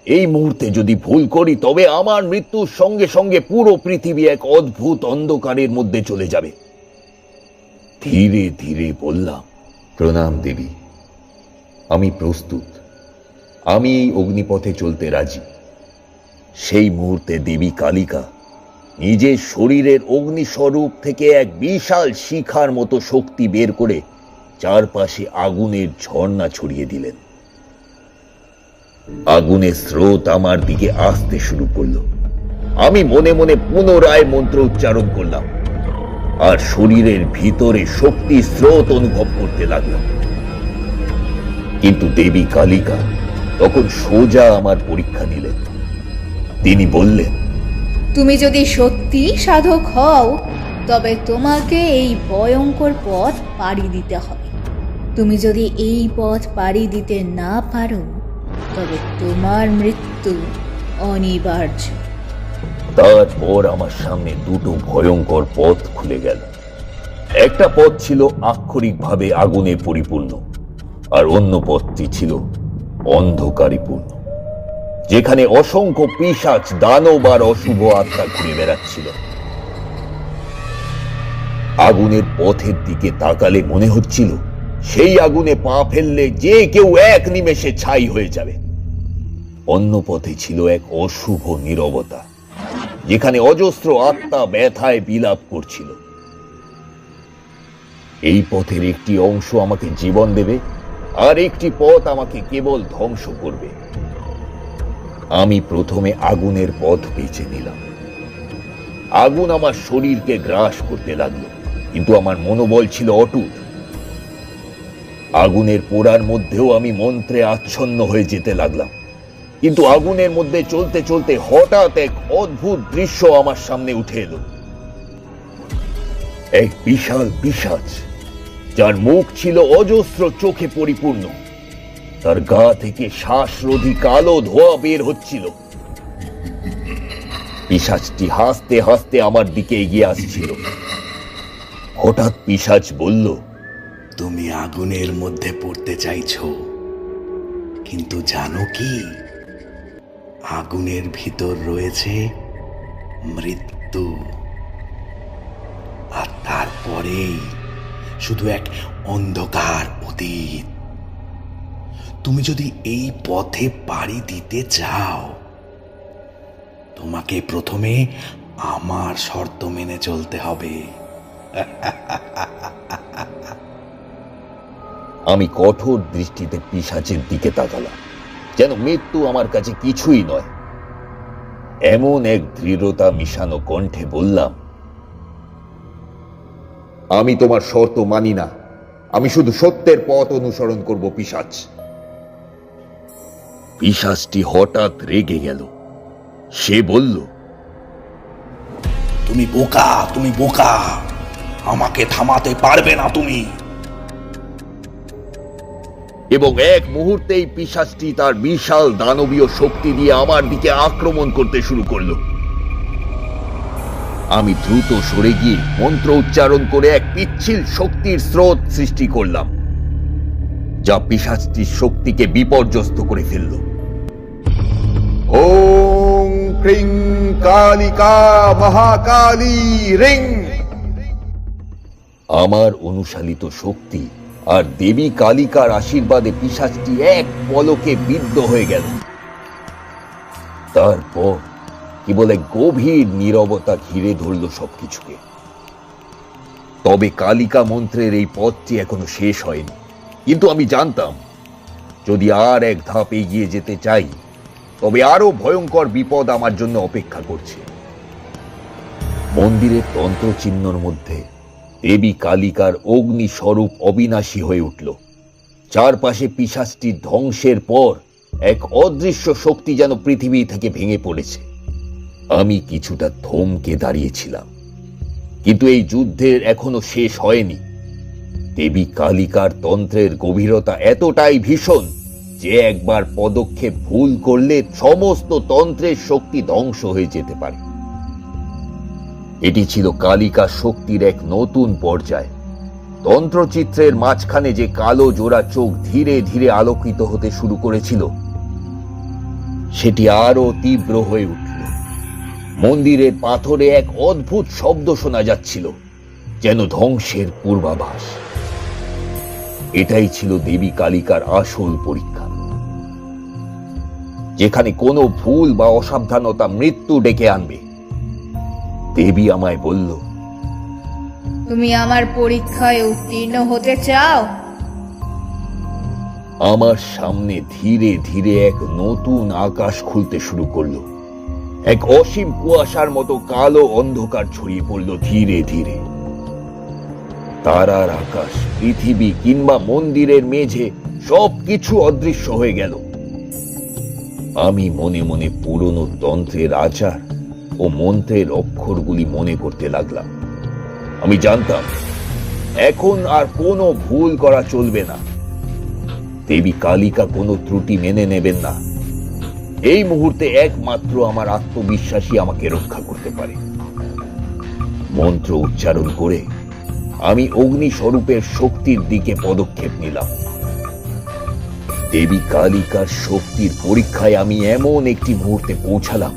এই মুহূর্তে যদি ভুল করি তবে আমার মৃত্যুর সঙ্গে সঙ্গে পুরো পৃথিবী এক অদ্ভুত অন্ধকারের মধ্যে চলে যাবে। ধীরে ধীরে বললাম, প্রণাম দেবী, আমি প্রস্তুত, আমি এই অগ্নিপথে চলতে রাজি। সেই মুহূর্তে দেবী কালিকা নিজের শরীরের অগ্নিস্বরূপ থেকে এক বিশাল শিখার মতো শক্তি বের করে চারপাশে আগুনের ঝর্ণা ছড়িয়ে দিলেন। আগুনের স্রোত আমার দিকে আসতে শুরু করলো। আমি মনে মনে পুনরায় মন্ত্র উচ্চারণ করলাম আর শরীরের ভিতরে শক্তির স্রোত অনুভব করতে লাগলাম। কিন্তু দেবী কালিকা তখন সোজা আমার পরীক্ষা নিলেন। তিনি বললেন, তুমি যদি সত্যি সাধক হও তবে তোমাকে এই ভয়ঙ্কর পথ পাড়ি দিতে হবে। তুমি যদি এই পথ পাড়ি দিতে না পারো তবে তোমার মৃত্যু অনিবার্য। তারপর আমার সামনে দুটো ভয়ঙ্কর পথ খুলে গেল। একটা পথ ছিল আক্ষরিকভাবে আগুনে পরিপূর্ণ, আর অন্য পথটি ছিল অন্ধকারে পূর্ণ, যেখানে অসংখ্য পিশাচ, দানব আর অশুভ আত্মা ঘুরে বেড়াচ্ছিল। আগুনের পথের দিকে তাকালে মনে হচ্ছিল সেই আগুনে পা ফেললে যে কেউ এক নিমেষে ছাই হয়ে যাবে। অন্য পথে ছিল এক অশুভ নীরবতা, যেখানে অজস্র আত্মা ব্যথায় বিলাপ করছিল। এই পথের একটি অংশ আমাকে জীবন দেবে, আর একটি পথ আমাকে কেবল ধ্বংস করবে। আমি প্রথমে আগুনের পথ বেছে নিলাম। আগুন আমার শরীরকে গ্রাস করতে লাগলো, কিন্তু আমার মনোবল ছিল অটুট। আগুনের পোড়ার মধ্যেও আমি মন্ত্রে আচ্ছন্ন হয়ে যেতে লাগলাম। কিন্তু আগুনের মধ্যে চলতে চলতে হঠাৎ এক অদ্ভুত দৃশ্য আমার সামনে উঠে এলো। এক বিশাল পিশাচ, যার মুখ ছিল অজস্র চোখে পরিপূর্ণ। তার গা থেকে শ্বাসরোধী কালো ধোঁয়া বের হচ্ছিল। পিশাচটি হাসতে হাসতে আমার দিকে এগিয়ে আসছিল। হঠাৎ পিশাচ বলল, তুমি আগুনের মধ্যে পড়তে চাইছো, কিন্তু জানো কি, আগুনের ভিতর রয়েছে মৃত্যু, আর তারপরেই শুধু এক অন্ধকার অতীত। তুমি যদি এই পথে পাড়ি দিতে চাও, তোমাকে প্রথমে আমার শর্ত মেনে চলতে হবে। আমি কঠোর দৃষ্টিতে পিশাচের দিকে তাকালাম, যেন মৃত্যু আমার কাছে কিছুই নয়। এমন এক দৃঢ়তা মিশানো কণ্ঠে বললাম, আমি তোমার শর্ত মানি না, আমি শুধু সত্যের পথ অনুসরণ করব পিশাচ। পিশাচটি হঠাৎ রেগে গেল। সে বলল, তুমি বোকা, তুমি বোকা, আমাকে থামাতে পারবে না তুমি। এবং এক মুহূর্তেই পিশাচটি তার বিশাল দানবীয় শক্তি দিয়ে আমার দিকে আক্রমণ করতে শুরু করলো। আমি দ্রুত সরে গিয়ে মন্ত্র উচ্চারণ করে এক পিচ্ছিল শক্তির স্রোত সৃষ্টি করলাম, যা পিশাচটির শক্তিকে বিপর্যস্ত করে ফেলল। ওম ক্রিং কালিকা মহাকালী রিং। আমার অনুশালিত শক্তি আর দেবী কালিকার আশীর্বাদে পিশাচটি এক পলকে বিদ্ধ হয়ে গেল। তারপর কেবল এক গভীর নীরবতা ঘিরে ধরল সবকিছুকে। তবে কালিকা মন্ত্রের এই পথটি এখনো শেষ হয়নি, কিন্তু আমি জানতাম যদি আর এক ধাপ এগিয়ে যেতে চাই তবে আরো ভয়ঙ্কর বিপদ আমার জন্য অপেক্ষা করছে। মন্দিরের তন্ত্রচিহ্নর মধ্যে দেবী কালিকার অগ্নি স্বরূপ অবিনাশী হয়ে উঠল। চারপাশে পিশাচটির ধ্বংসের পর এক অদৃশ্য শক্তি যেন পৃথিবী থেকে ভেঙে পড়েছে। আমি কিছুটা থমকে দাঁড়িয়েছিলাম, কিন্তু এই যুদ্ধের এখনো শেষ হয়নি। দেবী কালিকার তন্ত্রের গভীরতা এতটাই ভীষণ যে একবার পদক্ষেপ ভুল করলে সমস্ত তন্ত্রের শক্তি ধ্বংস হয়ে যেতে পারে। এটি ছিল কালিকা শক্তির এক নতুন পর্যায়। তন্ত্রচিত্রের মাঝখানে যে কালো জোড়া চোখ ধীরে ধীরে আলোকিত হতে শুরু করেছিল সেটি আরো তীব্র হয়ে উঠল। মন্দিরের পাথরে এক অদ্ভুত শব্দ শোনা যাচ্ছিল, যেন ধ্বংসের পূর্বাভাস। এটাই ছিল দেবী কালিকার আসল পরীক্ষা, যেখানে কোনো ভুল বা অসাবধানতা মৃত্যু ডেকে আনবে। দেবী আমায় বলল, তুমি আমার পরীক্ষায় উত্তীর্ণ হতে চাও? আমার সামনে ধীরে ধীরে এক নতুন আকাশ খুলতে শুরু করলো। এক অসীম কুয়াশার মতো কালো অন্ধকার ছড়িয়ে পড়ল ধীরে ধীরে। তারার আকাশ, পৃথিবী কিংবা মন্দিরের মেঝে সবকিছু অদৃশ্য হয়ে গেল। আমি মনে মনে পুরনো তন্ত্রের আচার ও মন্ত্রের অক্ষরগুলি মনে করতে লাগলাম। আমি জানতাম এখন আর কোনো ভুল করা চলবে না। দেবী কালিকা কোনো ত্রুটি মেনে নেবেন না। এই মুহূর্তে একমাত্র আমার আত্মবিশ্বাসী আমাকে রক্ষা করতে পারে। মন্ত্র উচ্চারণ করে আমি অগ্নি স্বরূপের শক্তির দিকে পদক্ষেপ নিলাম। দেবী কালিকার শক্তির পরীক্ষায় আমি এমন একটি মুহূর্তে পৌঁছালাম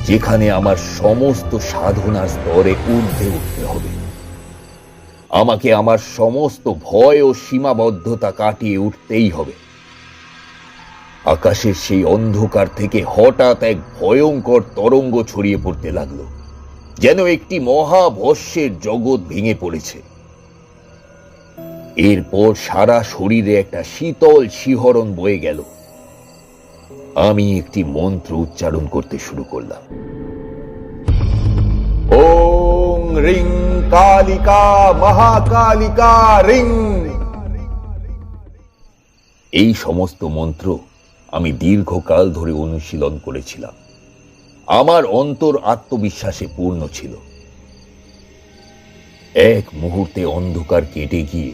যেখানে আমার সমস্ত সাধনার স্তরে ঊর্ধ্বে উঠতে হবে। আমাকে আমার সমস্ত ভয় ও সীমাবদ্ধতা কাটিয়ে উঠতেই হবে। আকাশের সেই অন্ধকার থেকে হঠাৎ এক ভয়ঙ্কর তরঙ্গ ছড়িয়ে পড়তে লাগলো, যেন একটি মহাভস্যের জগৎ ভেঙে পড়েছে। এরপর সারা শরীরে একটা শীতল শিহরণ বয়ে গেল। আমি একটি মন্ত্র উচ্চারণ করতে শুরু করলাম। ওং রিং কালিকা মহাকালিকা রিং। এই সমস্ত মন্ত্র আমি দীর্ঘকাল ধরে অনুশীলন করেছিলাম। আমার অন্তর আত্মবিশ্বাসে পূর্ণ ছিল। এক মুহূর্তে অন্ধকার কেটে গিয়ে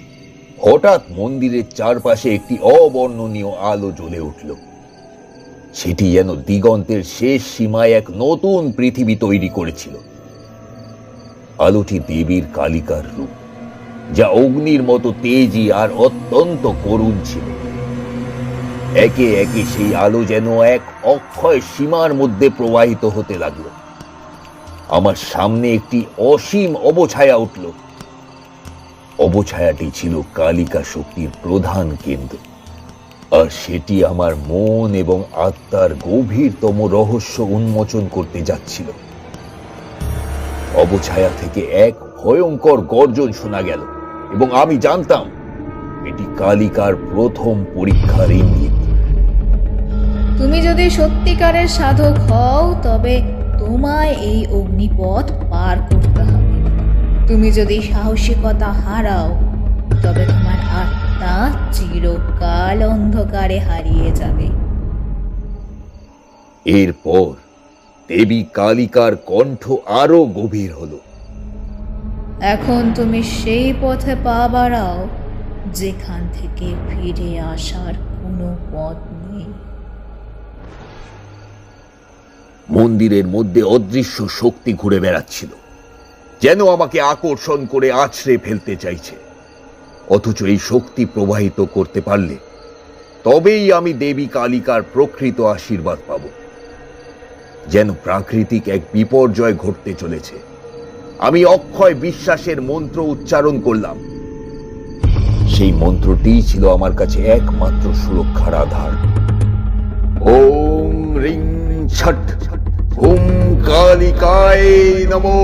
হঠাৎ মন্দিরের চারপাশে একটি অবর্ণনীয় আলো জ্বলে উঠল। সেটি যেন দিগন্তের শেষ সীমায় এক নতুন পৃথিবী তৈরি করেছিল। আলোটি দেবীর কালিকার রূপ, যা অগ্নির মতো তেজি আর অত্যন্ত করুণ ছিল। একে একে সেই আলো যেন এক অক্ষয় সীমার মধ্যে প্রবাহিত হতে লাগলো। আমার সামনে একটি অসীম অবছায়া উঠল। অবছায়াটি ছিল কালিকা শক্তির প্রধান কেন্দ্র, আর সেটি আমার মন এবং আত্মার গভীরতম রহস্য উন্মোচন করতে যাচ্ছিল। অবছায়া থেকে এক ভয়ঙ্কর গর্জন শোনা গেল এবং আমি জানতাম এটি কালিকার প্রথম পরীক্ষার ইঙ্গিত। তুমি যদি সত্যিকারের সাধক হও তবে তোমায় এই অগ্নিপথ পার করতে হবে। তুমি যদি সাহসিকতা হারাও তবে তোমার আত্মা চিরকাল অন্ধকারে হারিয়ে যাবে। এরপর দেবী কালিকার কণ্ঠ আরো গভীর হলো। এখন তুমি সেই পথে পা বাড়াও যেখান থেকে ফিরে আসার কোনো পথ নেই। মন্দিরের মধ্যে অদৃশ্য শক্তি ঘুরে বেড়াচ্ছিল, যেন আমাকে আকর্ষণ করে আছড়ে ফেলতে চাইছে। অথচ এই শক্তি প্রবাহিত করতে পারলে তবেই আমি দেবী কালিকার প্রকৃত আশীর্বাদ পাব। যেন প্রাকৃতিক এক বিপর্যয় ঘটতে চলেছে, আমি অক্ষয় বিশ্বাসের মন্ত্র উচ্চারণ করলাম। সেই মন্ত্রটিই ছিল আমার কাছে একমাত্র সুরক্ষার আধার। ওম রিং ছট হুম কালিকায় নমো।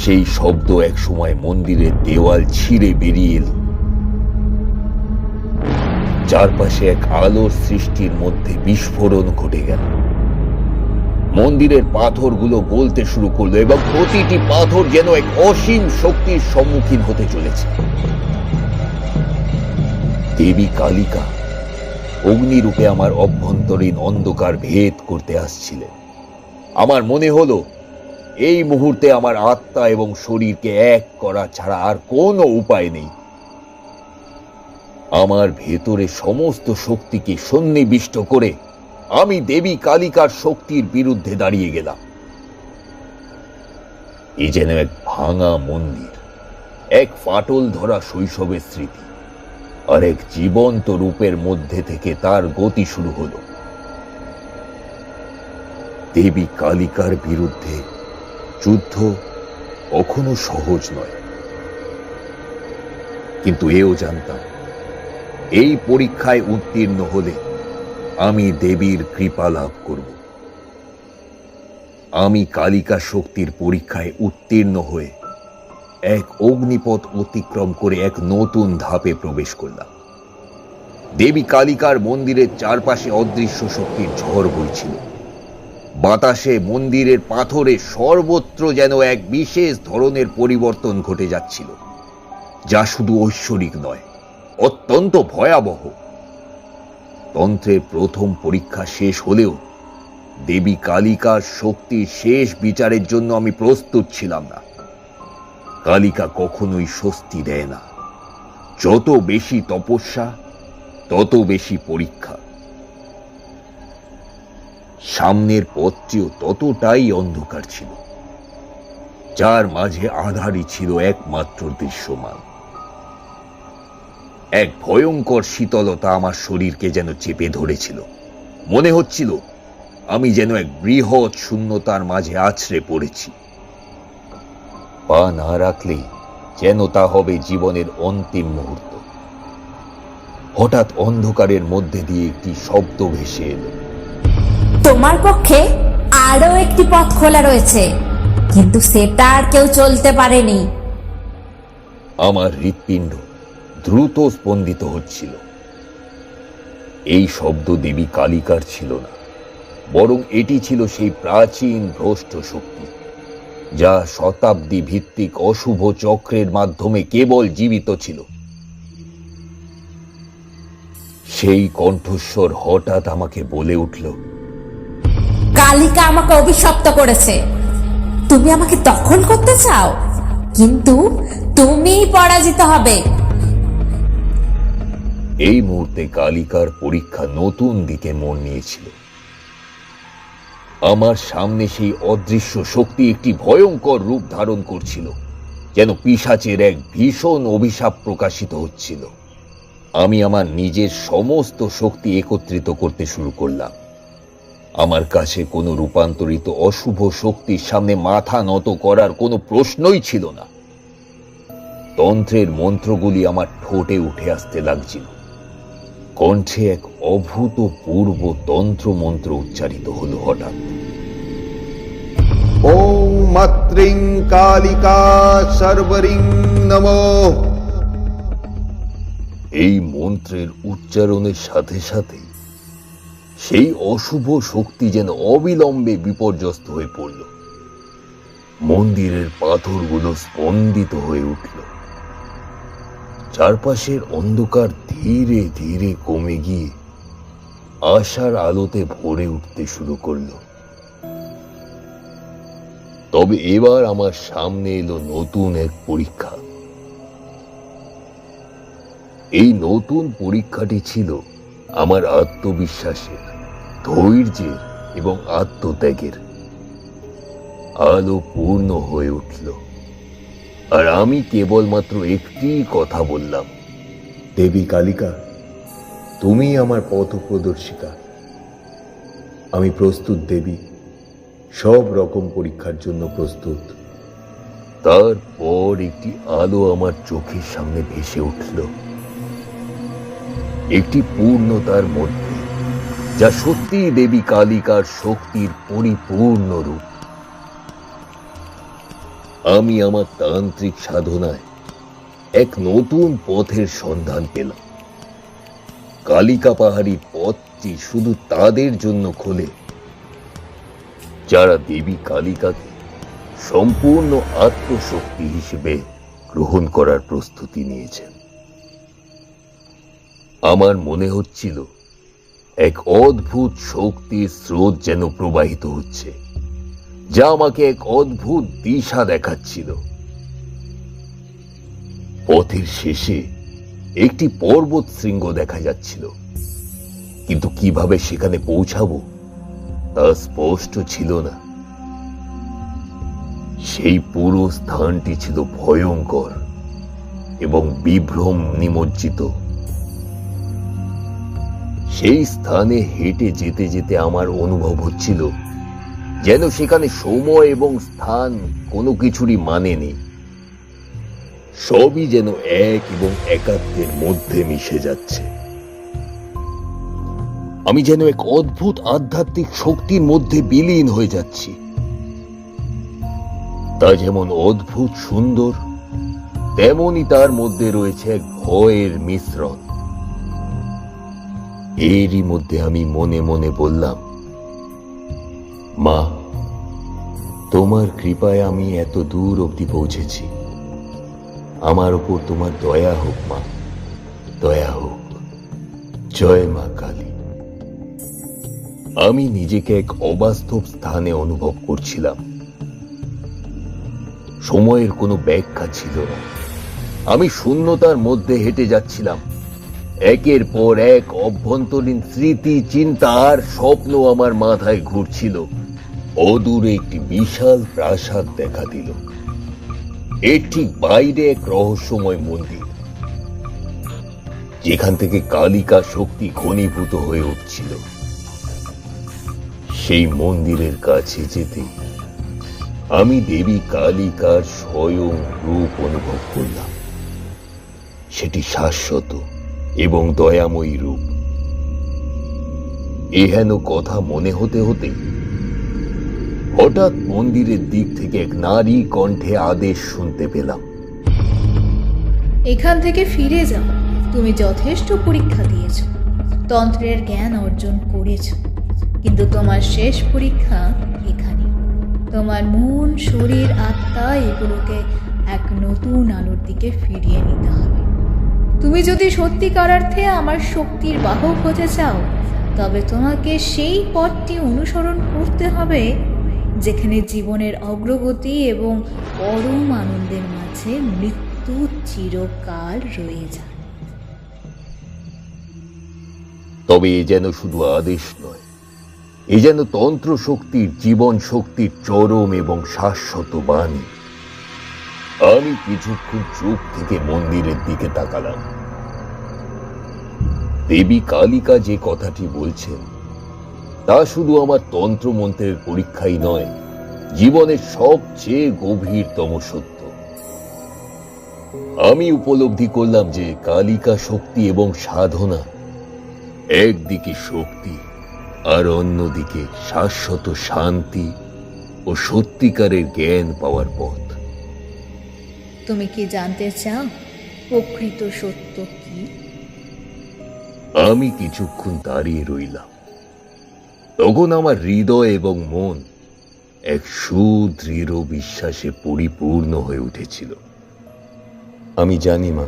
সেই শব্দ একসময় মন্দিরের দেওয়াল ছিঁড়ে বেরিয়ে এলো। চারপাশে এক আলোর সৃষ্টির মধ্যে বিস্ফোরণ ঘটে গেল। মন্দিরের পাথরগুলো গলতে শুরু করলো এবং প্রতিটি পাথর যেন এক অসীম শক্তির সম্মুখীন হতে চলেছে। দেবী কালিকা অগ্নিরূপে আমার অভ্যন্তরীণ অন্ধকার ভেদ করতে আসছিলেন। আমার মনে হলো এই মুহূর্তে আমার আত্মা এবং শরীরকে এক করা ছাড়া আর কোনো উপায় নেই। আমার ভেতরে সমস্ত শক্তিকে সন্নিবিষ্ট করে আমি দেবী কালিকার শক্তির বিরুদ্ধে দাঁড়িয়ে গেলাম। এ যেন এক ভাঙা মন্দির, এক ফাটল ধরা শৈশবের স্মৃতি, আর এক জীবন্ত রূপের মধ্যে থেকে তার গতি শুরু হলো। দেবী কালিকার বিরুদ্ধে যুদ্ধ কখনো সহজ নয়, কিন্তু এও জানতাম এই পরীক্ষায় উত্তীর্ণ হলে আমি দেবীর কৃপা লাভ করব। আমি কালিকা শক্তির পরীক্ষায় উত্তীর্ণ হয়ে এক অগ্নিপথ অতিক্রম করে এক নতুন ধাপে প্রবেশ করলাম। দেবী কালিকার মন্দিরের চারপাশে অদৃশ্য শক্তির ঝড় বইছিল। বাতাসে, মন্দিরের পাথরে, সর্বত্র যেন এক বিশেষ ধরনের পরিবর্তন ঘটে যাচ্ছিল, যা শুধু ঐশ্বরিক নয়, অত্যন্ত ভয়াবহ। তন্ত্রের প্রথম পরীক্ষা শেষ হলেও দেবী কালিকার শক্তির শেষ বিচারের জন্য আমি প্রস্তুত ছিলাম না। কালিকা কখনোই স্বস্তি দেয় না। যত বেশি তপস্যা, তত বেশি পরীক্ষা। সামনের পথটিও ততটাই অন্ধকার ছিল, যার মাঝে আধারই ছিল একমাত্র দৃশ্যমান। এক ভয়ঙ্কর শীতলতা আমার শরীরকে যেন চেপে ধরেছিল। মনে হচ্ছিল আমি যেন এক বৃহৎ শূন্যতার মাঝে আছড়ে পড়েছি। পা না রাখলেই যেন তা হবে জীবনের অন্তিম মুহূর্ত। হঠাৎ অন্ধকারের মধ্যে দিয়ে একটি শব্দ ভেসে এলো। তোমার পক্ষে আরো একটি পথ খোলা রয়েছে, কিন্তু সেটা আর কেউ চলতে পারেনি। আমার হৃৎপিণ্ড দ্রুত স্পন্দিত হচ্ছিল। এই শব্দ দেবী কালিকার ছিল না, বরং এটি ছিল সেই প্রাচীন ভ্রষ্ট শক্তি, যা শতাব্দী ভিত্তিক অশুভ চক্রের মাধ্যমে কেবল জীবিত ছিল। সেই কণ্ঠস্বর হঠাৎ আমাকে বলে উঠল, কালিকা আমাকে অভিশপ্ত করেছে। তুমি আমাকে দখল করতে চাও, কিন্তু তুমিই পরাজিত হবে। এই মুহূর্তে কালিকার পরীক্ষা নতুন দিকে মোড় নিয়েছিল। আমার সামনে সেই অদৃশ্য শক্তি একটি ভয়ঙ্কর রূপ ধারণ করছিল, যেন পিশাচের এক ভীষণ অভিশাপ প্রকাশিত হচ্ছিল। আমি আমার নিজের সমস্ত শক্তি একত্রিত করতে শুরু করলাম। আমার কাছে কোনো রূপান্তরিত অশুভ শক্তির সামনে মাথা নত করার কোনো প্রশ্নই ছিল না। তন্ত্রের মন্ত্রগুলি আমার ঠোঁটে উঠে আসতে লাগছিল। কণ্ঠে এক অভূতপূর্ব তন্ত্র মন্ত্র উচ্চারিত হলো হঠাৎ। ওম মাতৃং কালিকা সর্বরিং নমঃ। এই মন্ত্রের উচ্চারণের সাথে সাথে সেই অশুভ শক্তি যেন অবিলম্বে বিপর্যস্ত হয়ে পড়ল। মন্দিরের পাথরগুলো স্পন্দিত হয়ে উঠল। চারপাশের অন্ধকার ধীরে ধীরে কমে গিয়ে আশার আলোতে ভরে উঠতে শুরু করলো। তবে এবার আমার সামনে এলো নতুন এক পরীক্ষা। এই নতুন পরীক্ষাটি ছিল আমার আত্মবিশ্বাসের, ধৈর্যের এবং আত্মত্যাগের। আলো পূর্ণ হয়ে উঠল, আর আমি কেবলমাত্র একটি কথা বললাম, দেবী কালিকা, তুমি আমার পথ প্রদর্শিকা। আমি প্রস্তুত দেবী, সব রকম পরীক্ষার জন্য প্রস্তুত। তারপর একটি আলো আমার চোখের সামনে ভেসে উঠল, একটি পূর্ণতার মধ্যে, যা সত্যি দেবী কালিকার শক্তির পরিপূর্ণ রূপ। আমি আমার তান্ত্রিক সাধনায় এক নতুন পথের সন্ধান পেলাম। কালিকা পাহাড়ির পথটি শুধু তাদের জন্য খোলে যারা দেবী কালিকাকে সম্পূর্ণ আত্মশক্তি হিসেবে গ্রহণ করার প্রস্তুতি নিয়েছেন। আমার মনে হচ্ছিল এক অদ্ভুত শক্তির স্রোত যেন প্রবাহিত হচ্ছে, যা আমাকে এক অদ্ভুত দিশা দেখাচ্ছিল। পথের শেষে একটি পর্বত শৃঙ্গ দেখা যাচ্ছিল, কিন্তু কিভাবে সেখানে পৌঁছাবো তা স্পষ্ট ছিল না। সেই পুরো স্থানটি ছিল ভয়ঙ্কর এবং বিভ্রম নিমজ্জিত। সেই স্থানে হেঁটে যেতে যেতে আমার অনুভব হচ্ছিল যেন সেখানে সময় এবং স্থান কোনো কিছুরই মানে নেই। সবই যেন এক এবং একাত্মের মধ্যে মিশে যাচ্ছে। আমি যেন এক অদ্ভুত আধ্যাত্মিক শক্তির মধ্যে বিলীন হয়ে যাচ্ছি। তা যেমন অদ্ভুত সুন্দর, তেমনি তার মধ্যে রয়েছে এক ভয়ের মিশ্রণ। এরই মধ্যে আমি মনে মনে বললাম, মা, তোমার কৃপায় আমি এত দূর অবধি পৌঁছেছি। আমার উপর তোমার দয়া হোক মা, দয়া হোক। জয় মা কালী। আমি নিজেকে এক অবাস্তব স্থানে অনুভব করছিলাম। সময়ের কোনো ব্যাখ্যা ছিল না। আমি শূন্যতার মধ্যে হেঁটে যাচ্ছিলাম। একের পর এক অভ্যন্তরীণ স্মৃতি, চিন্তা আর স্বপ্ন আমার মাথায় ঘুরছিল। অদূরে একটি বিশাল প্রাসাদ দেখা দিল। এর ঠিক বাইরে এক রহস্যময় মন্দির, যেখান থেকে কালিকা শক্তি ঘনীভূত হয়ে উঠছিল। সেই মন্দিরের কাছে যেতে আমি দেবী কালিকার স্বয়ং রূপ অনুভব করলাম। সেটি শাশ্বত এবং দয়াময়ী রূপ। এহেন কথা মনে হতে হতে হঠাৎ মন্দিরের দিক থেকে এক নারী কণ্ঠে আদেশ শুনতে পেলাম, এখান থেকে ফিরে যাও। তুমি যথেষ্ট পরীক্ষা দিয়েছ, তন্ত্রের জ্ঞান অর্জন করেছ, কিন্তু তোমার শেষ পরীক্ষা এখানে। তোমার মন, শরীর, আত্মা এগুলোকে এক নতুন আলোর দিকে ফিরিয়ে নিতে হবে। তুমি যদি সত্যিকার অর্থে আমার শক্তির বাহক হতে চাও, তবে তোমাকে সেই পথটি অনুসরণ করতে হবে যেখানে জীবনের অগ্রগতি এবং পরম আনন্দের মাঝে মৃত্যু চিরকাল রয়ে যায়। তবে এ যেন শুধু আদেশ নয়, এ যেন তন্ত্র শক্তির, জীবন শক্তির চরম এবং শাশ্বত বাণী। আমি কিছুক্ষণ চুপ থেকে মন্দিরের দিকে তাকালাম। দেবী কালিকা যে কথাটি বলছেন তা শুধু আমার তন্ত্রমন্ত্রের পরীক্ষাই নয়, জীবনের সবচেয়ে গভীরতম সত্য। আমি উপলব্ধি করলাম যে কালিকা শক্তি এবং সাধনা একদিকে শক্তি আর অন্যদিকে শাশ্বত শান্তি ও সত্যিকারের জ্ঞান পাওয়ার পথ। তুমি কি জানতে চাও প্রকৃত সত্য কি? আমি কিছুক্ষণ দাঁড়িয়ে রইলাম। তখন আমার হৃদয় এবং মন এক সুদৃঢ় বিশ্বাসে পরিপূর্ণ হয়ে উঠেছিল। আমি জানি মা,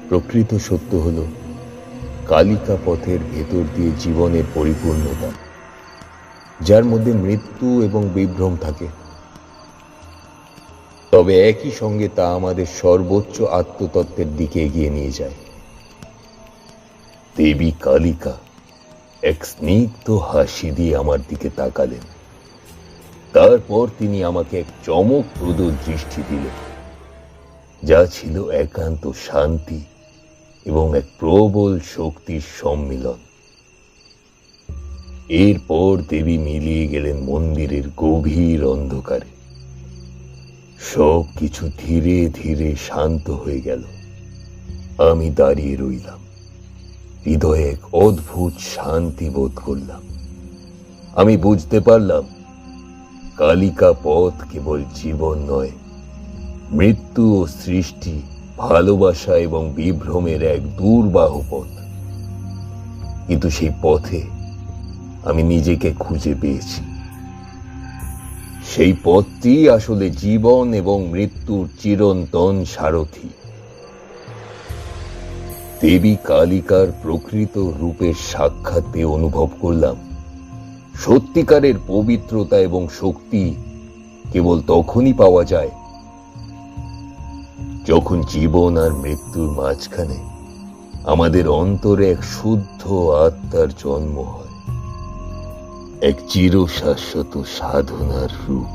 প্রকৃত সত্য হল কালিকা পথের ভেতর দিয়ে জীবনের পরিপূর্ণতা, যার মধ্যে মৃত্যু এবং বিভ্রম থাকে, তবে একই সঙ্গে তা আমাদের সর্বোচ্চ আত্মতত্ত্বের দিকে এগিয়ে নিয়ে যায়। দেবী কালিকা এক স্নিগ্ধ হাসি দিয়ে আমার দিকে তাকালেন। তারপর তিনি আমাকে এক চমকপ্রদ দৃষ্টি দিলেন, যা ছিল একান্ত শান্তি এবং এক প্রবল শক্তির সম্মিলন। এরপর দেবী মিলিয়ে গেলেন মন্দিরের গভীর অন্ধকারে। সব কিছু ধীরে ধীরে শান্ত হয়ে গেল। আমি দাঁড়িয়ে রইলাম, হৃদয়ে এক অদ্ভুত শান্তি বোধ করলাম। আমি বুঝতে পারলাম কালিকা পথ কেবল জীবন নয়, মৃত্যু ও সৃষ্টি, ভালোবাসা এবং বিভ্রমের এক দুর্বাহ পথ। কিন্তু সেই পথে আমি নিজেকে খুঁজে পেয়েছি। সেই পথটি আসলে জীবন এবং মৃত্যুর চিরন্তন সারথি। দেবী কালিকার প্রকৃত রূপের সাক্ষাৎ পেয়ে অনুভব করলাম সত্যিকারের পবিত্রতা এবং শক্তি কেবল তখনই পাওয়া যায় যখন জীবন আর মৃত্যুর মাঝখানে আমাদের অন্তরে এক শুদ্ধ আত্মার জন্ম হয়, এক চিরশাশ্বত সাধনার রূপ।